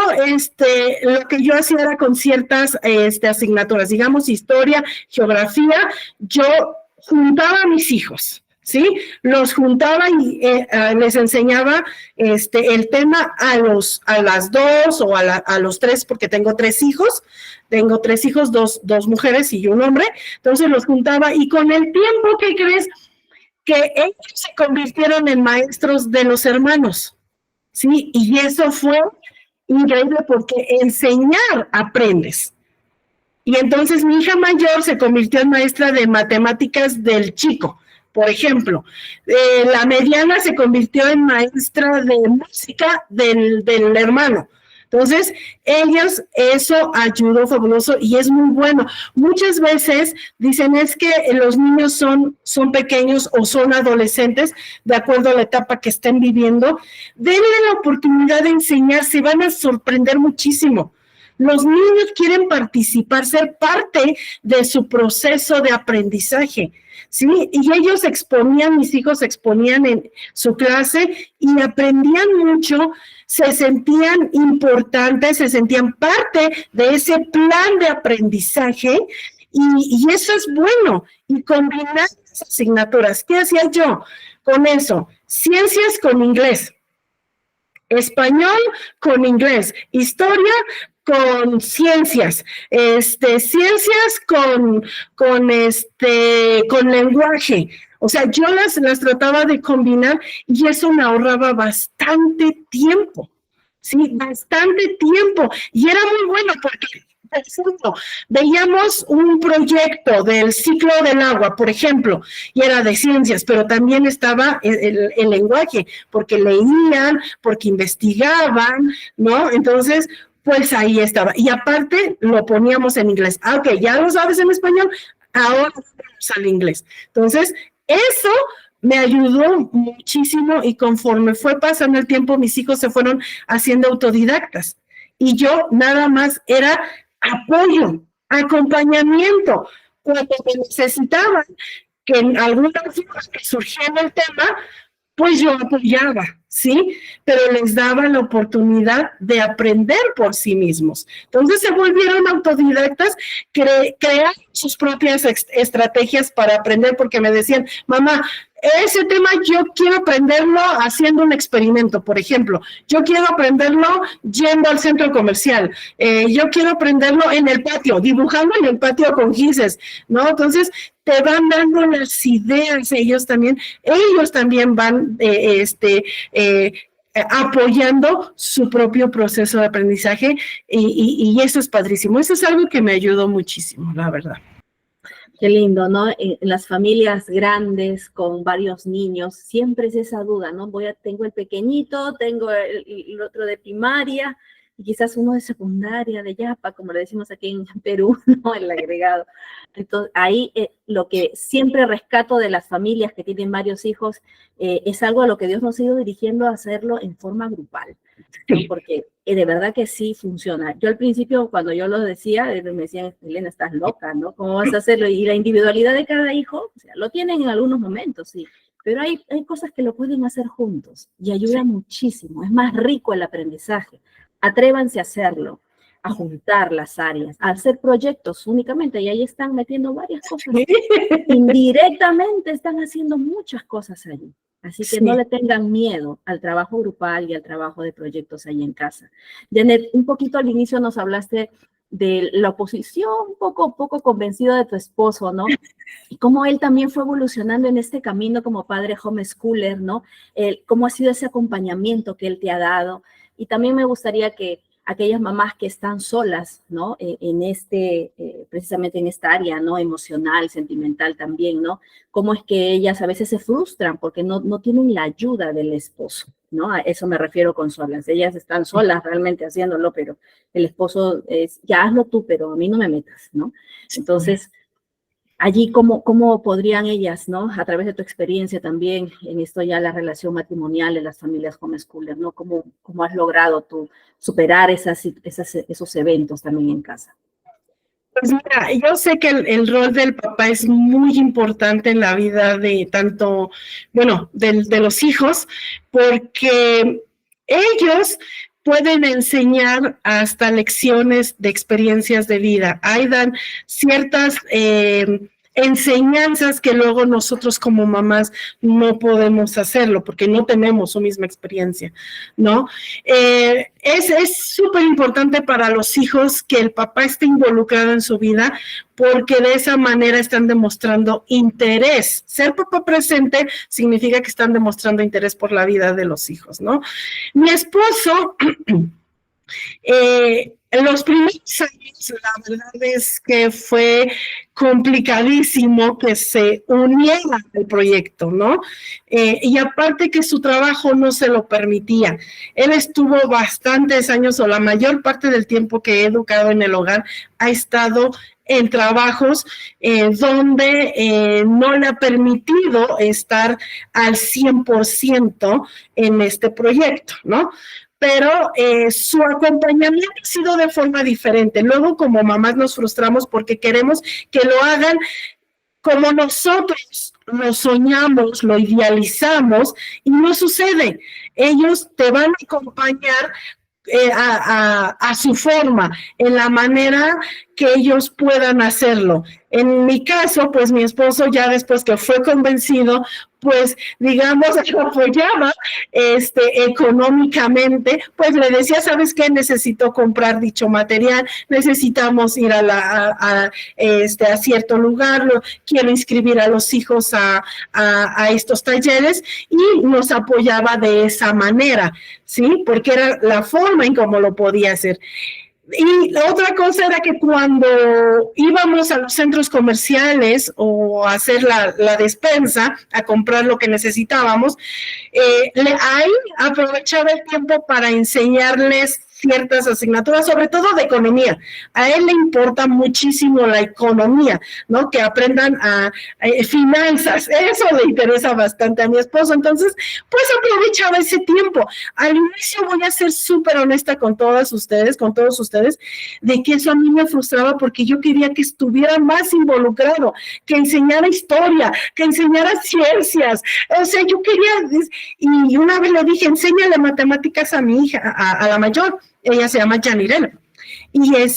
lo que yo hacía era con ciertas asignaturas, digamos, historia, geografía, yo juntaba a mis hijos, ¿sí? Los juntaba y les enseñaba el tema a las 2 o a los 3, porque tengo 3 hijos, dos mujeres y un hombre, entonces los juntaba y con el tiempo, ¿qué crees? Que ellos se convirtieron en maestros de los hermanos. Sí, y eso fue increíble porque enseñar aprendes. Y entonces mi hija mayor se convirtió en maestra de matemáticas del chico, por ejemplo. La mediana se convirtió en maestra de música del hermano. Entonces, ellos, eso ayudó fabuloso y es muy bueno. Muchas veces dicen es que los niños son pequeños o son adolescentes, de acuerdo a la etapa que estén viviendo. Denle la oportunidad de enseñar, se van a sorprender muchísimo. Los niños quieren participar, ser parte de su proceso de aprendizaje, ¿sí? Y ellos mis hijos exponían en su clase y aprendían mucho, se sentían importantes, se sentían parte de ese plan de aprendizaje y eso es bueno. Y combinar las asignaturas, ¿qué hacía yo con eso? Ciencias con inglés, español con inglés, historia con ciencias, ciencias con lenguaje. O sea, yo las trataba de combinar y eso me ahorraba bastante tiempo, ¿sí? Bastante tiempo. Y era muy bueno porque, por ejemplo, veíamos un proyecto del ciclo del agua, por ejemplo, y era de ciencias, pero también estaba el lenguaje, porque leían, porque investigaban, ¿no? Entonces, pues ahí estaba. Y aparte lo poníamos en inglés. Ah, ok, ya lo sabes en español, ahora vamos al inglés. Entonces, eso me ayudó muchísimo y conforme fue pasando el tiempo, mis hijos se fueron haciendo autodidactas. Y yo nada más era apoyo, acompañamiento. Cuando me necesitaban que en algunas cosas que surgían el tema, pues yo apoyaba, ¿sí? Pero les daba la oportunidad de aprender por sí mismos. Entonces se volvieron autodidactas, crearon sus propias estrategias para aprender, porque me decían, mamá, ese tema yo quiero aprenderlo haciendo un experimento, por ejemplo. Yo quiero aprenderlo yendo al centro comercial. Yo quiero aprenderlo en el patio, dibujando en el patio con gises, ¿no? Entonces, te van dando las ideas, ellos también van apoyando su propio proceso de aprendizaje y eso es padrísimo. Eso es algo que me ayudó muchísimo, la verdad. Qué lindo, ¿no? En las familias grandes con varios niños siempre es esa duda, ¿no? Tengo el pequeñito, tengo el otro de primaria y quizás uno de secundaria, de yapa, como le decimos aquí en Perú, ¿no? El agregado. Entonces, ahí lo que siempre rescato de las familias que tienen varios hijos es algo a lo que Dios nos ha ido dirigiendo a hacerlo en forma grupal, ¿no? Porque de verdad que sí funciona. Yo al principio, cuando yo lo decía, me decían, Elena, estás loca, ¿no? ¿Cómo vas a hacerlo? Y la individualidad de cada hijo, o sea, lo tienen en algunos momentos, sí, pero hay cosas que lo pueden hacer juntos y ayuda muchísimo. Es más rico el aprendizaje. Atrévanse a hacerlo, a juntar las áreas, a hacer proyectos únicamente, y ahí están metiendo varias cosas. Indirectamente están haciendo muchas cosas allí. Así que no le tengan miedo al trabajo grupal y al trabajo de proyectos ahí en casa. Janet, un poquito al inicio nos hablaste de la oposición, un poco convencido de tu esposo, ¿no? Y cómo él también fue evolucionando en este camino como padre homeschooler, ¿no? Cómo ha sido ese acompañamiento que él te ha dado. Y también me gustaría que aquellas mamás que están solas, ¿no? Precisamente en esta área, ¿no? Emocional, sentimental también, ¿no? Cómo es que ellas a veces se frustran porque no tienen la ayuda del esposo, ¿no? A eso me refiero con solas. Ellas están solas realmente haciéndolo, pero el esposo es, ya hazlo tú, pero a mí no me metas, ¿no? Entonces, allí, ¿cómo podrían ellas, ¿no? A través de tu experiencia también en esto ya la relación matrimonial de las familias homeschooler, ¿no? ¿Cómo has logrado tú superar esos eventos también en casa? Pues mira, yo sé que el rol del papá es muy importante en la vida de tanto, bueno, de los hijos, porque ellos pueden enseñar hasta lecciones de experiencias de vida. Ahí dan ciertas enseñanzas que luego nosotros como mamás no podemos hacerlo porque no tenemos su misma experiencia, ¿no? Es súper importante para los hijos que el papá esté involucrado en su vida porque de esa manera están demostrando interés. Ser papá presente significa que están demostrando interés por la vida de los hijos, ¿no? Mi esposo En los primeros años, la verdad es que fue complicadísimo que se uniera al proyecto, ¿no? Y aparte que su trabajo no se lo permitía. Él estuvo bastantes años, o la mayor parte del tiempo que he educado en el hogar, ha estado en trabajos donde no le ha permitido estar al 100% en este proyecto, ¿no? Pero su acompañamiento ha sido de forma diferente. Luego, como mamás, nos frustramos porque queremos que lo hagan como nosotros lo soñamos, lo idealizamos, y no sucede. Ellos te van a acompañar a su forma, en la manera que ellos puedan hacerlo. En mi caso, pues mi esposo ya después que fue convencido, pues digamos, lo apoyaba económicamente, pues le decía, ¿sabes qué? Necesito comprar dicho material, necesitamos ir a cierto lugar, quiero inscribir a los hijos a estos talleres, y nos apoyaba de esa manera, ¿sí? Porque era la forma en cómo lo podía hacer. Y la otra cosa era que cuando íbamos a los centros comerciales o a hacer la despensa, a comprar lo que necesitábamos, ahí aprovechaba el tiempo para enseñarles ciertas asignaturas, sobre todo de economía. A él le importa muchísimo la economía, ¿no? Que aprendan a finanzas. Eso le interesa bastante a mi esposo. Entonces, pues aprovechaba ese tiempo. Al inicio, voy a ser súper honesta con todos ustedes, de que eso a mí me frustraba porque yo quería que estuviera más involucrado, que enseñara historia, que enseñara ciencias. O sea, yo quería, y una vez le dije, enséñale matemáticas a mi hija, a la mayor. Ella se llama Janirena. Y el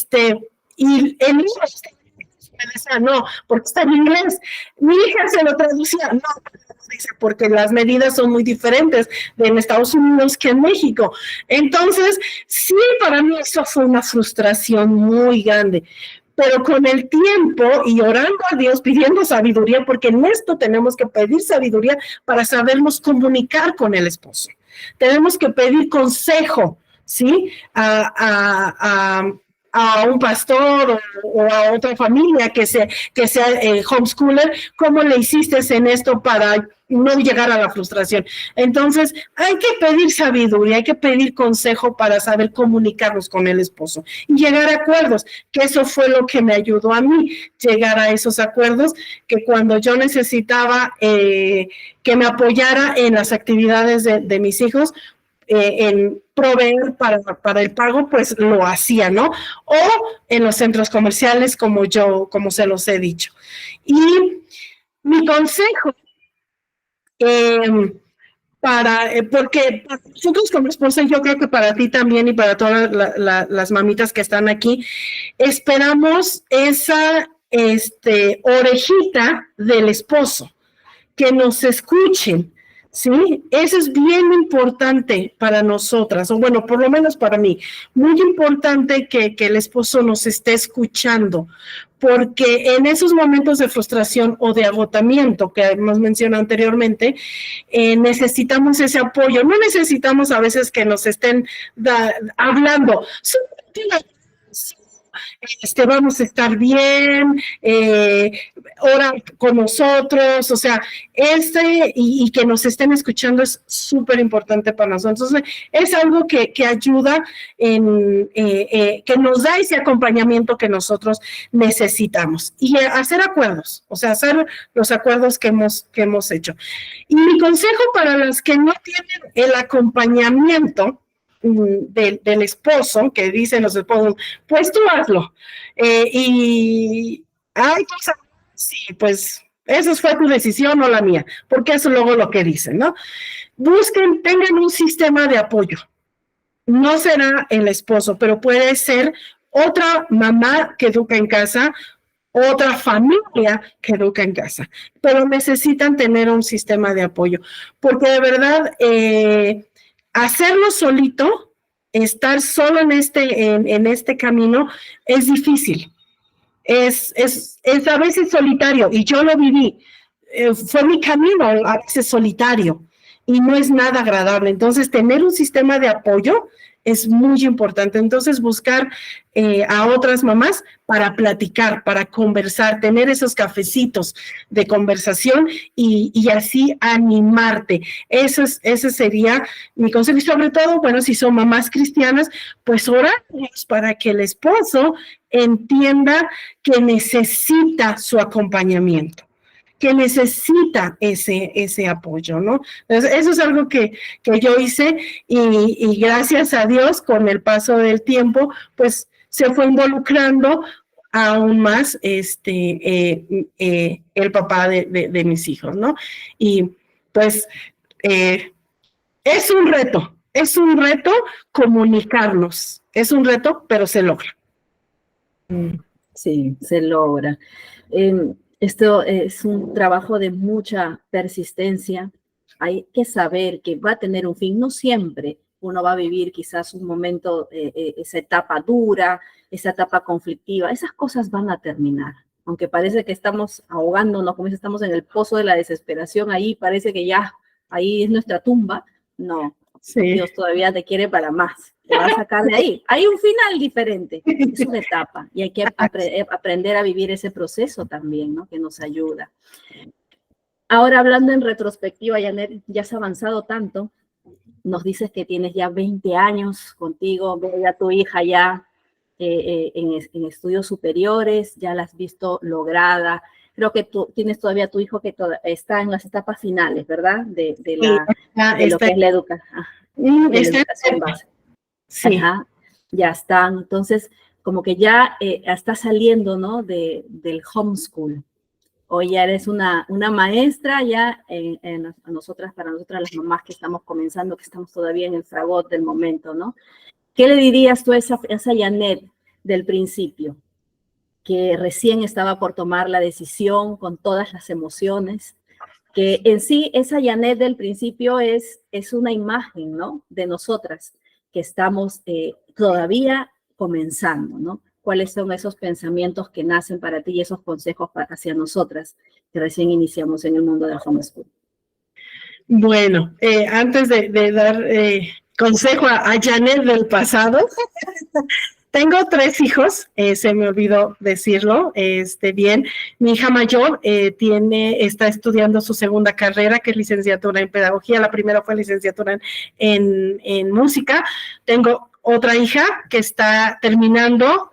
libro me decía, no, porque está en inglés. Mi hija se lo traducía, no, dice, porque las medidas son muy diferentes en Estados Unidos que en México. Entonces, sí, para mí eso fue una frustración muy grande. Pero con el tiempo y orando a Dios, pidiendo sabiduría, porque en esto tenemos que pedir sabiduría para sabernos comunicar con el esposo. Tenemos que pedir consejo, ¿sí? A un pastor o a otra familia que sea homeschooler, ¿cómo le hiciste en esto para no llegar a la frustración? Entonces, hay que pedir sabiduría, hay que pedir consejo para saber comunicarnos con el esposo y llegar a acuerdos, que eso fue lo que me ayudó a mí, llegar a esos acuerdos, que cuando yo necesitaba que me apoyara en las actividades de mis hijos, en proveer para el pago, pues lo hacía, ¿no? O en los centros comerciales, como se los he dicho. Y mi consejo, porque para nosotros como esposa, yo creo que para ti también y para todas las mamitas que están aquí, esperamos esa orejita del esposo, que nos escuchen, ¿sí? Eso es bien importante para nosotras, o bueno, por lo menos para mí, muy importante que el esposo nos esté escuchando, porque en esos momentos de frustración o de agotamiento que hemos mencionado anteriormente, necesitamos ese apoyo. No necesitamos a veces que nos estén hablando, vamos a estar bien, ora con nosotros, o sea, y que nos estén escuchando es súper importante para nosotros. Entonces, es algo que ayuda que nos da ese acompañamiento que nosotros necesitamos. Y hacer acuerdos, o sea, hacer los acuerdos que hemos hecho. Y mi consejo para las que no tienen el acompañamiento del esposo, que dicen los esposos, pues tú hazlo. Ay, pues, sí, pues esa fue tu decisión, no la mía, porque eso luego lo que dicen, ¿no? Tengan un sistema de apoyo. No será el esposo, pero puede ser otra mamá que educa en casa, otra familia que educa en casa, pero necesitan tener un sistema de apoyo, porque de verdad, hacerlo solito, estar solo en este camino es difícil, es a veces solitario, y yo lo viví, fue mi camino a veces solitario, y no es nada agradable. Entonces, tener un sistema de apoyo es muy importante. Entonces, buscar a otras mamás para platicar, para conversar, tener esos cafecitos de conversación y así animarte. Ese sería mi consejo. Y sobre todo, bueno, si son mamás cristianas, pues orar para que el esposo entienda que necesita su acompañamiento, que necesita ese apoyo, ¿no? Entonces, eso es algo que yo hice y gracias a Dios, con el paso del tiempo, pues se fue involucrando aún más el papá de mis hijos, ¿no? Y pues es un reto comunicarnos, es un reto, pero se logra. Sí, se logra. Esto es un trabajo de mucha persistencia. Hay que saber que va a tener un fin. No siempre uno va a vivir quizás un momento, esa etapa dura, esa etapa conflictiva. Esas cosas van a terminar. Aunque parece que estamos ahogándonos, como si estamos en el pozo de la desesperación, ahí parece que ya, ahí es nuestra tumba. No, sí. Dios todavía te quiere para más. Te va a sacar de ahí. Hay un final diferente. Es una etapa y hay que aprender a vivir ese proceso también, ¿no? Que nos ayuda. Ahora, hablando en retrospectiva, Janet, ya has avanzado tanto. Nos dices que tienes ya 20 años contigo, veo ya tu hija ya en estudios superiores, ya la has visto lograda. Creo que tú tienes todavía tu hijo que está en las etapas finales, ¿verdad? De lo que es la educación básica. Sí. Ajá, ya están. Entonces, como que ya está saliendo, ¿no? Del homeschool. Hoy ya eres una maestra ya para nosotras las mamás que estamos comenzando, que estamos todavía en el fragor del momento, ¿no? ¿Qué le dirías tú a esa Janet del principio? Que recién estaba por tomar la decisión con todas las emociones, que en sí esa Janet del principio es una imagen, ¿no? De nosotras, que estamos todavía comenzando, ¿no? ¿Cuáles son esos pensamientos que nacen para ti y esos consejos hacia nosotras que recién iniciamos en el mundo del homeschool? Bueno, antes de dar consejo a Janet del pasado, tengo 3 hijos, se me olvidó decirlo, bien. Mi hija mayor está estudiando su segunda carrera, que es licenciatura en pedagogía. La primera fue licenciatura en música. Tengo otra hija que está terminando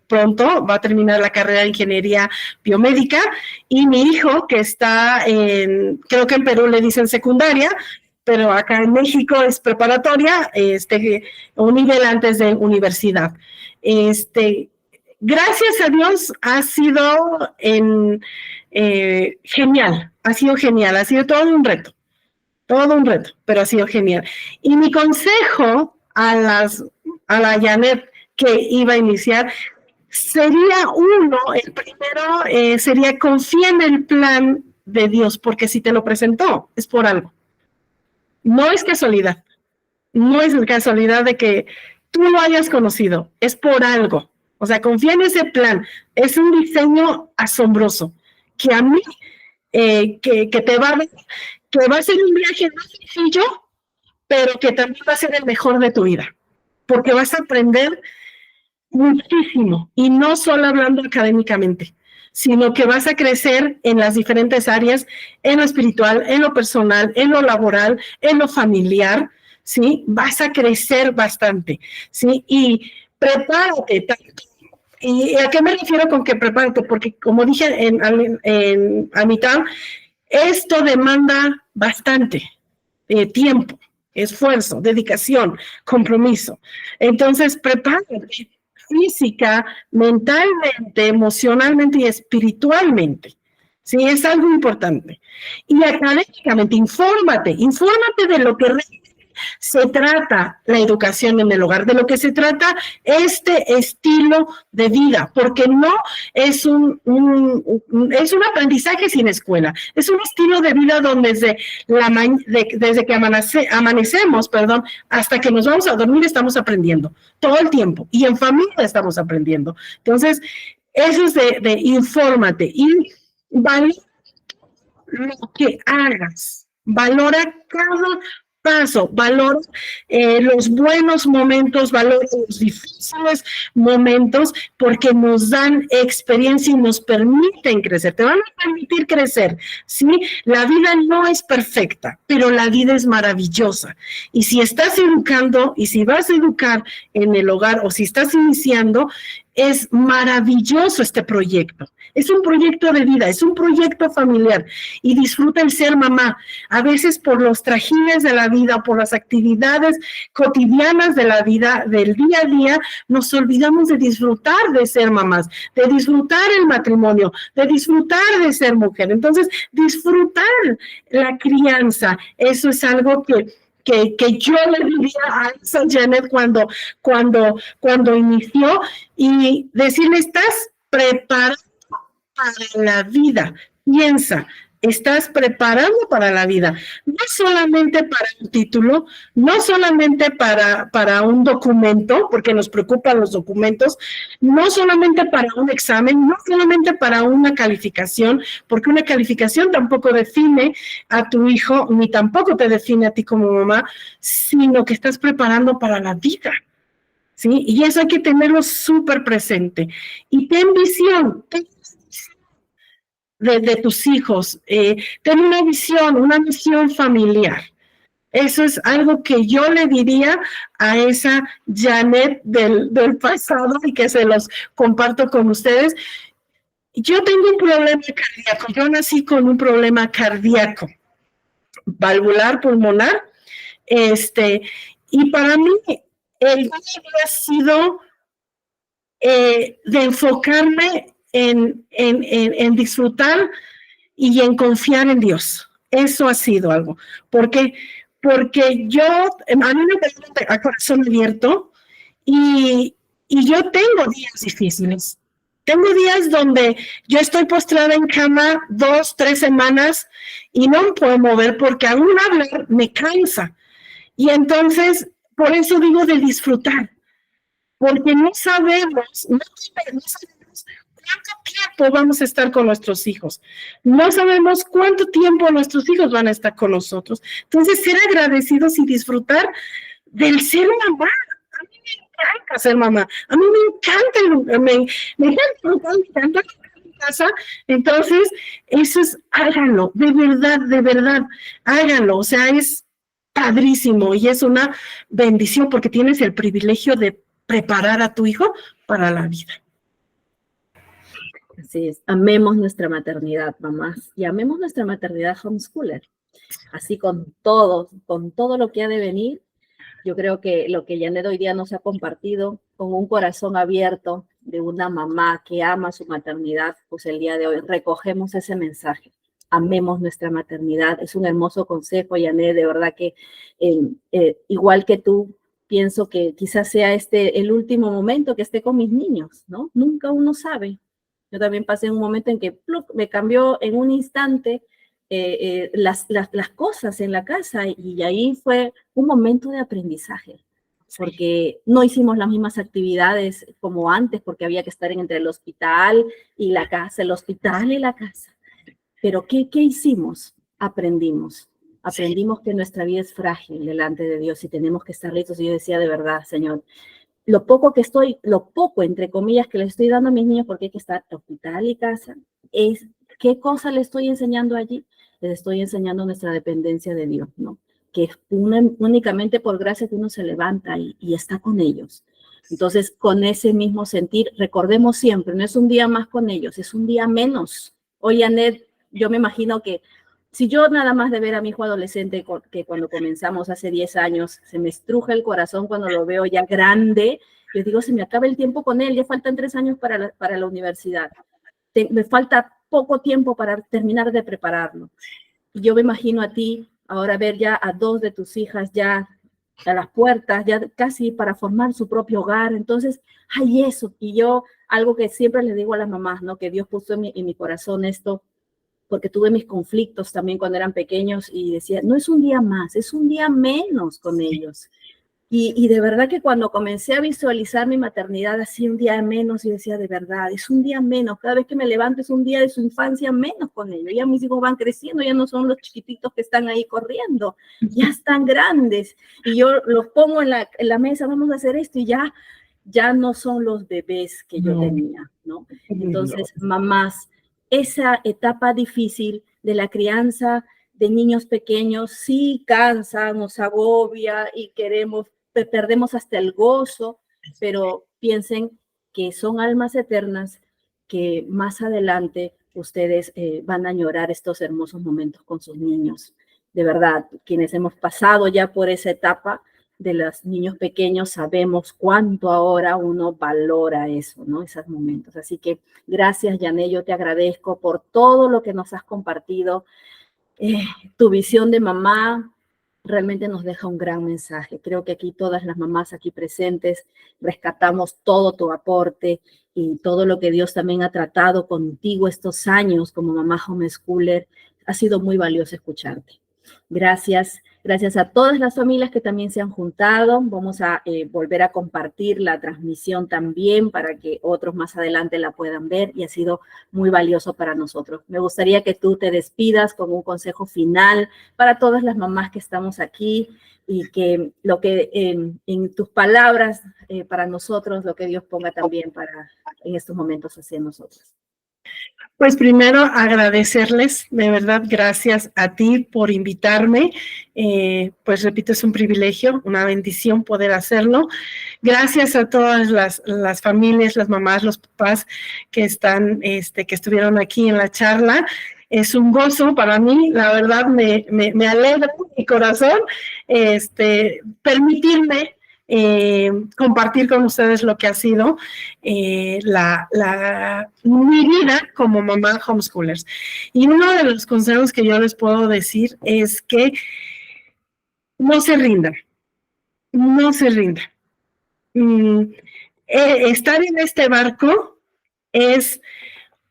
pronto, va a terminar la carrera de ingeniería biomédica, y mi hijo que está creo que en Perú le dicen secundaria, pero acá en México es preparatoria, un nivel antes de universidad. Gracias a Dios ha sido genial, ha sido todo un reto, pero ha sido genial. Y mi consejo a la Janet que iba a iniciar sería el primero sería confía en el plan de Dios, porque si te lo presentó, es por algo. No es casualidad de que tú lo hayas conocido, es por algo. O sea, confía en ese plan. Es un diseño asombroso que a mí, que va a ser un viaje más sencillo, pero que también va a ser el mejor de tu vida, porque vas a aprender muchísimo, y no solo hablando académicamente, sino que vas a crecer en las diferentes áreas, en lo espiritual, en lo personal, en lo laboral, en lo familiar, ¿sí? Vas a crecer bastante, ¿sí? Y prepárate. ¿Y a qué me refiero con que prepárate? Porque como dije a mitad, esto demanda bastante tiempo, esfuerzo, dedicación, compromiso. Entonces, prepárate física, mentalmente, emocionalmente y espiritualmente. Sí, es algo importante. Y académicamente, infórmate de lo que se trata la educación en el hogar, de lo que se trata este estilo de vida, porque no es un aprendizaje sin escuela, es un estilo de vida donde desde que amanecemos, hasta que nos vamos a dormir estamos aprendiendo, todo el tiempo, y en familia estamos aprendiendo. Entonces, eso es de infórmate, y vale lo que hagas. Valora cada paso, valora los buenos momentos, valora los difíciles momentos, porque nos dan experiencia y nos permiten crecer. Te van a permitir crecer, ¿sí? La vida no es perfecta, pero la vida es maravillosa. Y si estás educando y si vas a educar en el hogar o si estás iniciando, es maravilloso este proyecto. Es un proyecto de vida, es un proyecto familiar y disfruta el ser mamá. A veces por los trajines de la vida, por las actividades cotidianas de la vida, del día a día, nos olvidamos de disfrutar de ser mamás, de disfrutar el matrimonio, de disfrutar de ser mujer. Entonces, disfrutar la crianza, eso es algo que yo le diría a esa Janet cuando inició, y decirle, estás preparado para la vida, piensa, estás preparando para la vida, no solamente para un título, no solamente para un documento, porque nos preocupan los documentos, no solamente para un examen, no solamente para una calificación, porque una calificación tampoco define a tu hijo, ni tampoco te define a ti como mamá, sino que estás preparando para la vida. ¿Sí? Y eso hay que tenerlo súper presente. Y ten visión de tus hijos, ten una visión familiar. Eso es algo que yo le diría a esa Janet del pasado y que se los comparto con ustedes. Yo tengo un problema cardíaco, yo nací con un problema cardíaco, valvular pulmonar, y para mí el día ha sido de enfocarme en disfrutar y en confiar en Dios. Eso ha sido algo. Porque yo, a mí me tengo a corazón abierto y yo tengo días difíciles. Tengo días donde yo estoy postrada en cama 2, 3 semanas y no me puedo mover porque aún hablar me cansa. Y entonces, por eso digo de disfrutar. Porque no sabemos cuánto tiempo vamos a estar con nuestros hijos. No sabemos cuánto tiempo nuestros hijos van a estar con nosotros. Entonces, ser agradecidos y disfrutar del ser mamá. A mí me encanta ser mamá. A mí me encanta en casa. Entonces, eso es, háganlo, de verdad, háganlo. O sea, es padrísimo y es una bendición porque tienes el privilegio de preparar a tu hijo para la vida. Así es, amemos nuestra maternidad, mamás, y amemos nuestra maternidad homeschooler. Así con todo lo que ha de venir, yo creo que lo que Janet hoy día nos ha compartido, con un corazón abierto de una mamá que ama su maternidad, pues el día de hoy recogemos ese mensaje. Amemos nuestra maternidad. Es un hermoso consejo, Janet, de verdad que igual que tú, pienso que quizás sea el último momento que esté con mis niños, ¿no? Nunca uno sabe. Yo también pasé un momento en que me cambió en un instante las cosas en la casa y ahí fue un momento de aprendizaje, porque no hicimos las mismas actividades como antes, porque había que estar entre el hospital y la casa, el hospital y la casa. Pero ¿qué hicimos? Aprendimos que nuestra vida es frágil delante de Dios y tenemos que estar listos. Y yo decía, de verdad, Señor, lo poco, entre comillas, que le estoy dando a mis niños, porque hay que estar hospital y casa, es ¿qué cosa le estoy enseñando allí? Les estoy enseñando nuestra dependencia de Dios, ¿no? Que es únicamente por gracia que uno se levanta y está con ellos. Entonces, con ese mismo sentir, recordemos siempre, no es un día más con ellos, es un día menos. Oye, Anet, yo me imagino que si yo nada más de ver a mi hijo adolescente, que cuando comenzamos hace 10 años, se me estruja el corazón cuando lo veo ya grande, yo digo, se me acaba el tiempo con él, ya faltan 3 años para la universidad. Me falta poco tiempo para terminar de prepararlo. Y yo me imagino a ti ahora ver ya a 2 de tus hijas ya a las puertas, ya casi para formar su propio hogar. Entonces, hay eso. Y yo, algo que siempre les digo a las mamás, ¿no? Que Dios puso en mi corazón esto, porque tuve mis conflictos también cuando eran pequeños y decía, no es un día más, es un día menos con ellos. Y de verdad que cuando comencé a visualizar mi maternidad así un día menos, yo decía, de verdad, es un día menos. Cada vez que me levanto es un día de su infancia menos con ellos. Ya mis hijos van creciendo, ya no son los chiquititos que están ahí corriendo, ya están grandes. Y yo los pongo en la mesa, vamos a hacer esto, y ya no son los bebés que yo tenía, ¿no? Entonces, mamás, esa etapa difícil de la crianza de niños pequeños sí cansa, nos agobia y perdemos hasta el gozo, pero piensen que son almas eternas que más adelante ustedes van a añorar estos hermosos momentos con sus niños. De verdad, quienes hemos pasado ya por esa etapa de los niños pequeños sabemos cuánto ahora uno valora eso, ¿no? Esos momentos. Así que gracias, Yané, yo te agradezco por todo lo que nos has compartido. Tu visión de mamá realmente nos deja un gran mensaje. Creo que aquí todas las mamás aquí presentes rescatamos todo tu aporte y todo lo que Dios también ha tratado contigo estos años como mamá homeschooler. Ha sido muy valioso escucharte. Gracias. Gracias a todas las familias que también se han juntado. Vamos a volver a compartir la transmisión también para que otros más adelante la puedan ver y ha sido muy valioso para nosotros. Me gustaría que tú te despidas con un consejo final para todas las mamás que estamos aquí y que lo que en tus palabras para nosotros, lo que Dios ponga también en estos momentos hacia nosotros. Pues primero agradecerles, de verdad, gracias a ti por invitarme. Pues repito, es un privilegio, una bendición poder hacerlo. Gracias a todas las familias, las mamás, los papás que estuvieron aquí en la charla. Es un gozo para mí, la verdad me alegra mi corazón permitirme compartir con ustedes lo que ha sido mi vida como mamá homeschoolers. Y uno de los consejos que yo les puedo decir es que no se rindan, no se rindan. Estar en este barco es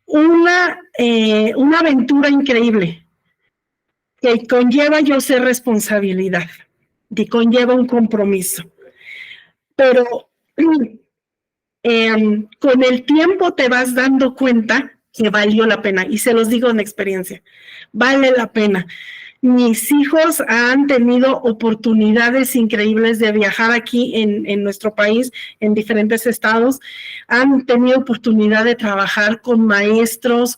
una aventura increíble que conlleva yo ser responsabilidad, que conlleva un compromiso. Pero con el tiempo te vas dando cuenta que valió la pena, y se los digo en experiencia, vale la pena. Mis hijos han tenido oportunidades increíbles de viajar aquí en nuestro país, en diferentes estados. Han tenido oportunidad de trabajar con maestros,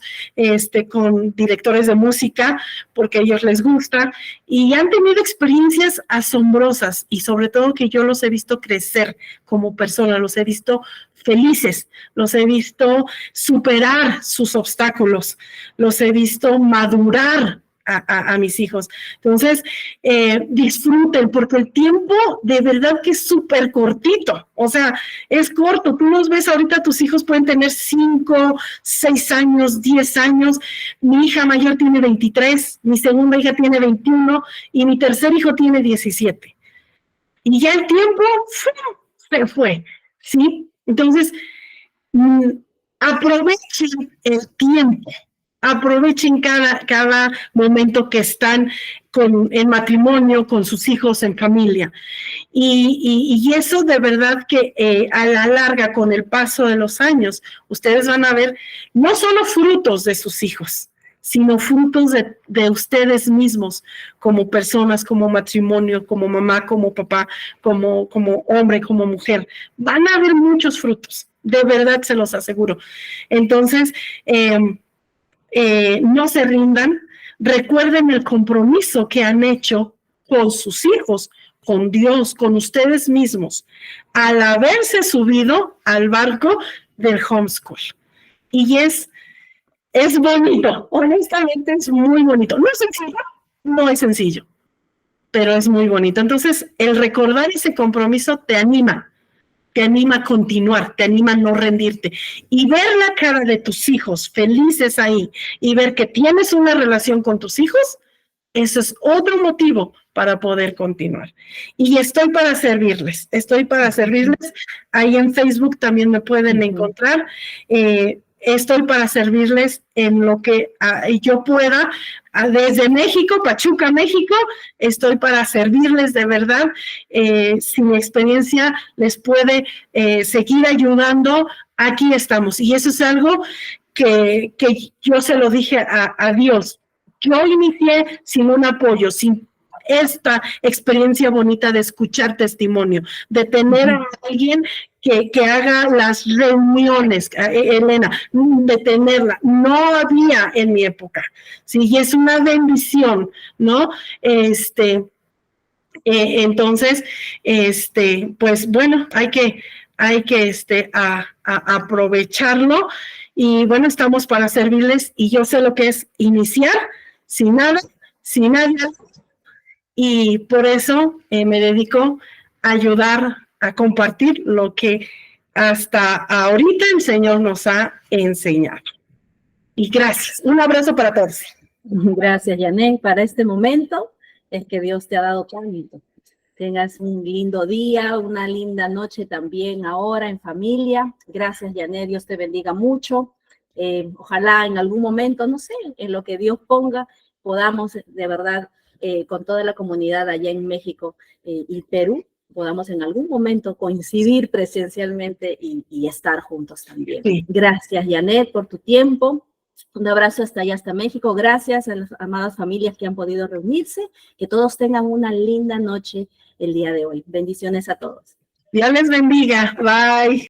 con directores de música, porque a ellos les gusta, y han tenido experiencias asombrosas, y sobre todo que yo los he visto crecer como personas, los he visto felices, los he visto superar sus obstáculos, los he visto madurar a mis hijos. Entonces, disfruten, porque el tiempo de verdad que es súper cortito, o sea, es corto. Tú los ves ahorita, tus hijos pueden tener 5, 6 años, 10 años. Mi hija mayor tiene 23, mi segunda hija tiene 21 y mi tercer hijo tiene 17. Y ya el tiempo se fue, ¿sí? Entonces, aprovechen el tiempo. Aprovechen cada momento que están en matrimonio, con sus hijos, en familia. Y eso de verdad que a la larga, con el paso de los años, ustedes van a ver no solo frutos de sus hijos, sino frutos de ustedes mismos como personas, como matrimonio, como mamá, como papá, como hombre, como mujer. Van a haber muchos frutos, de verdad se los aseguro. Entonces, no se rindan, recuerden el compromiso que han hecho con sus hijos, con Dios, con ustedes mismos, al haberse subido al barco del homeschool. Y es bonito, honestamente es muy bonito. No es sencillo, pero es muy bonito. Entonces, el recordar ese compromiso te anima a continuar, te anima a no rendirte. Y ver la cara de tus hijos felices ahí y ver que tienes una relación con tus hijos, eso es otro motivo para poder continuar. Y estoy para servirles. Ahí en Facebook también me pueden encontrar. estoy para servirles en lo que yo pueda. Desde México, Pachuca, México, estoy para servirles de verdad. Si mi experiencia les puede seguir ayudando, aquí estamos. Y eso es algo que yo se lo dije a Dios. Yo inicié sin un apoyo, sin esta experiencia bonita de escuchar testimonio, de tener a alguien que haga las reuniones, Elena, de tenerla. No había en mi época, ¿sí? Y es una bendición, ¿no? Entonces, pues bueno, hay que aprovecharlo. Y bueno, estamos para servirles, y yo sé lo que es iniciar sin nada, sin nadie, y por eso me dedico a ayudar a compartir lo que hasta ahorita el Señor nos ha enseñado. Y gracias. Un abrazo para todos. Gracias, Janet, para este momento es que Dios te ha dado tanto. Tengas un lindo día, una linda noche también ahora en familia. Gracias, Janet, Dios te bendiga mucho. Ojalá en algún momento, no sé, en lo que Dios ponga, podamos de verdad, con toda la comunidad allá en México y Perú, podamos en algún momento coincidir presencialmente y estar juntos también. Sí. Gracias, Janet, por tu tiempo. Un abrazo hasta allá, hasta México. Gracias a las amadas familias que han podido reunirse. Que todos tengan una linda noche el día de hoy. Bendiciones a todos. Dios les bendiga. Bye.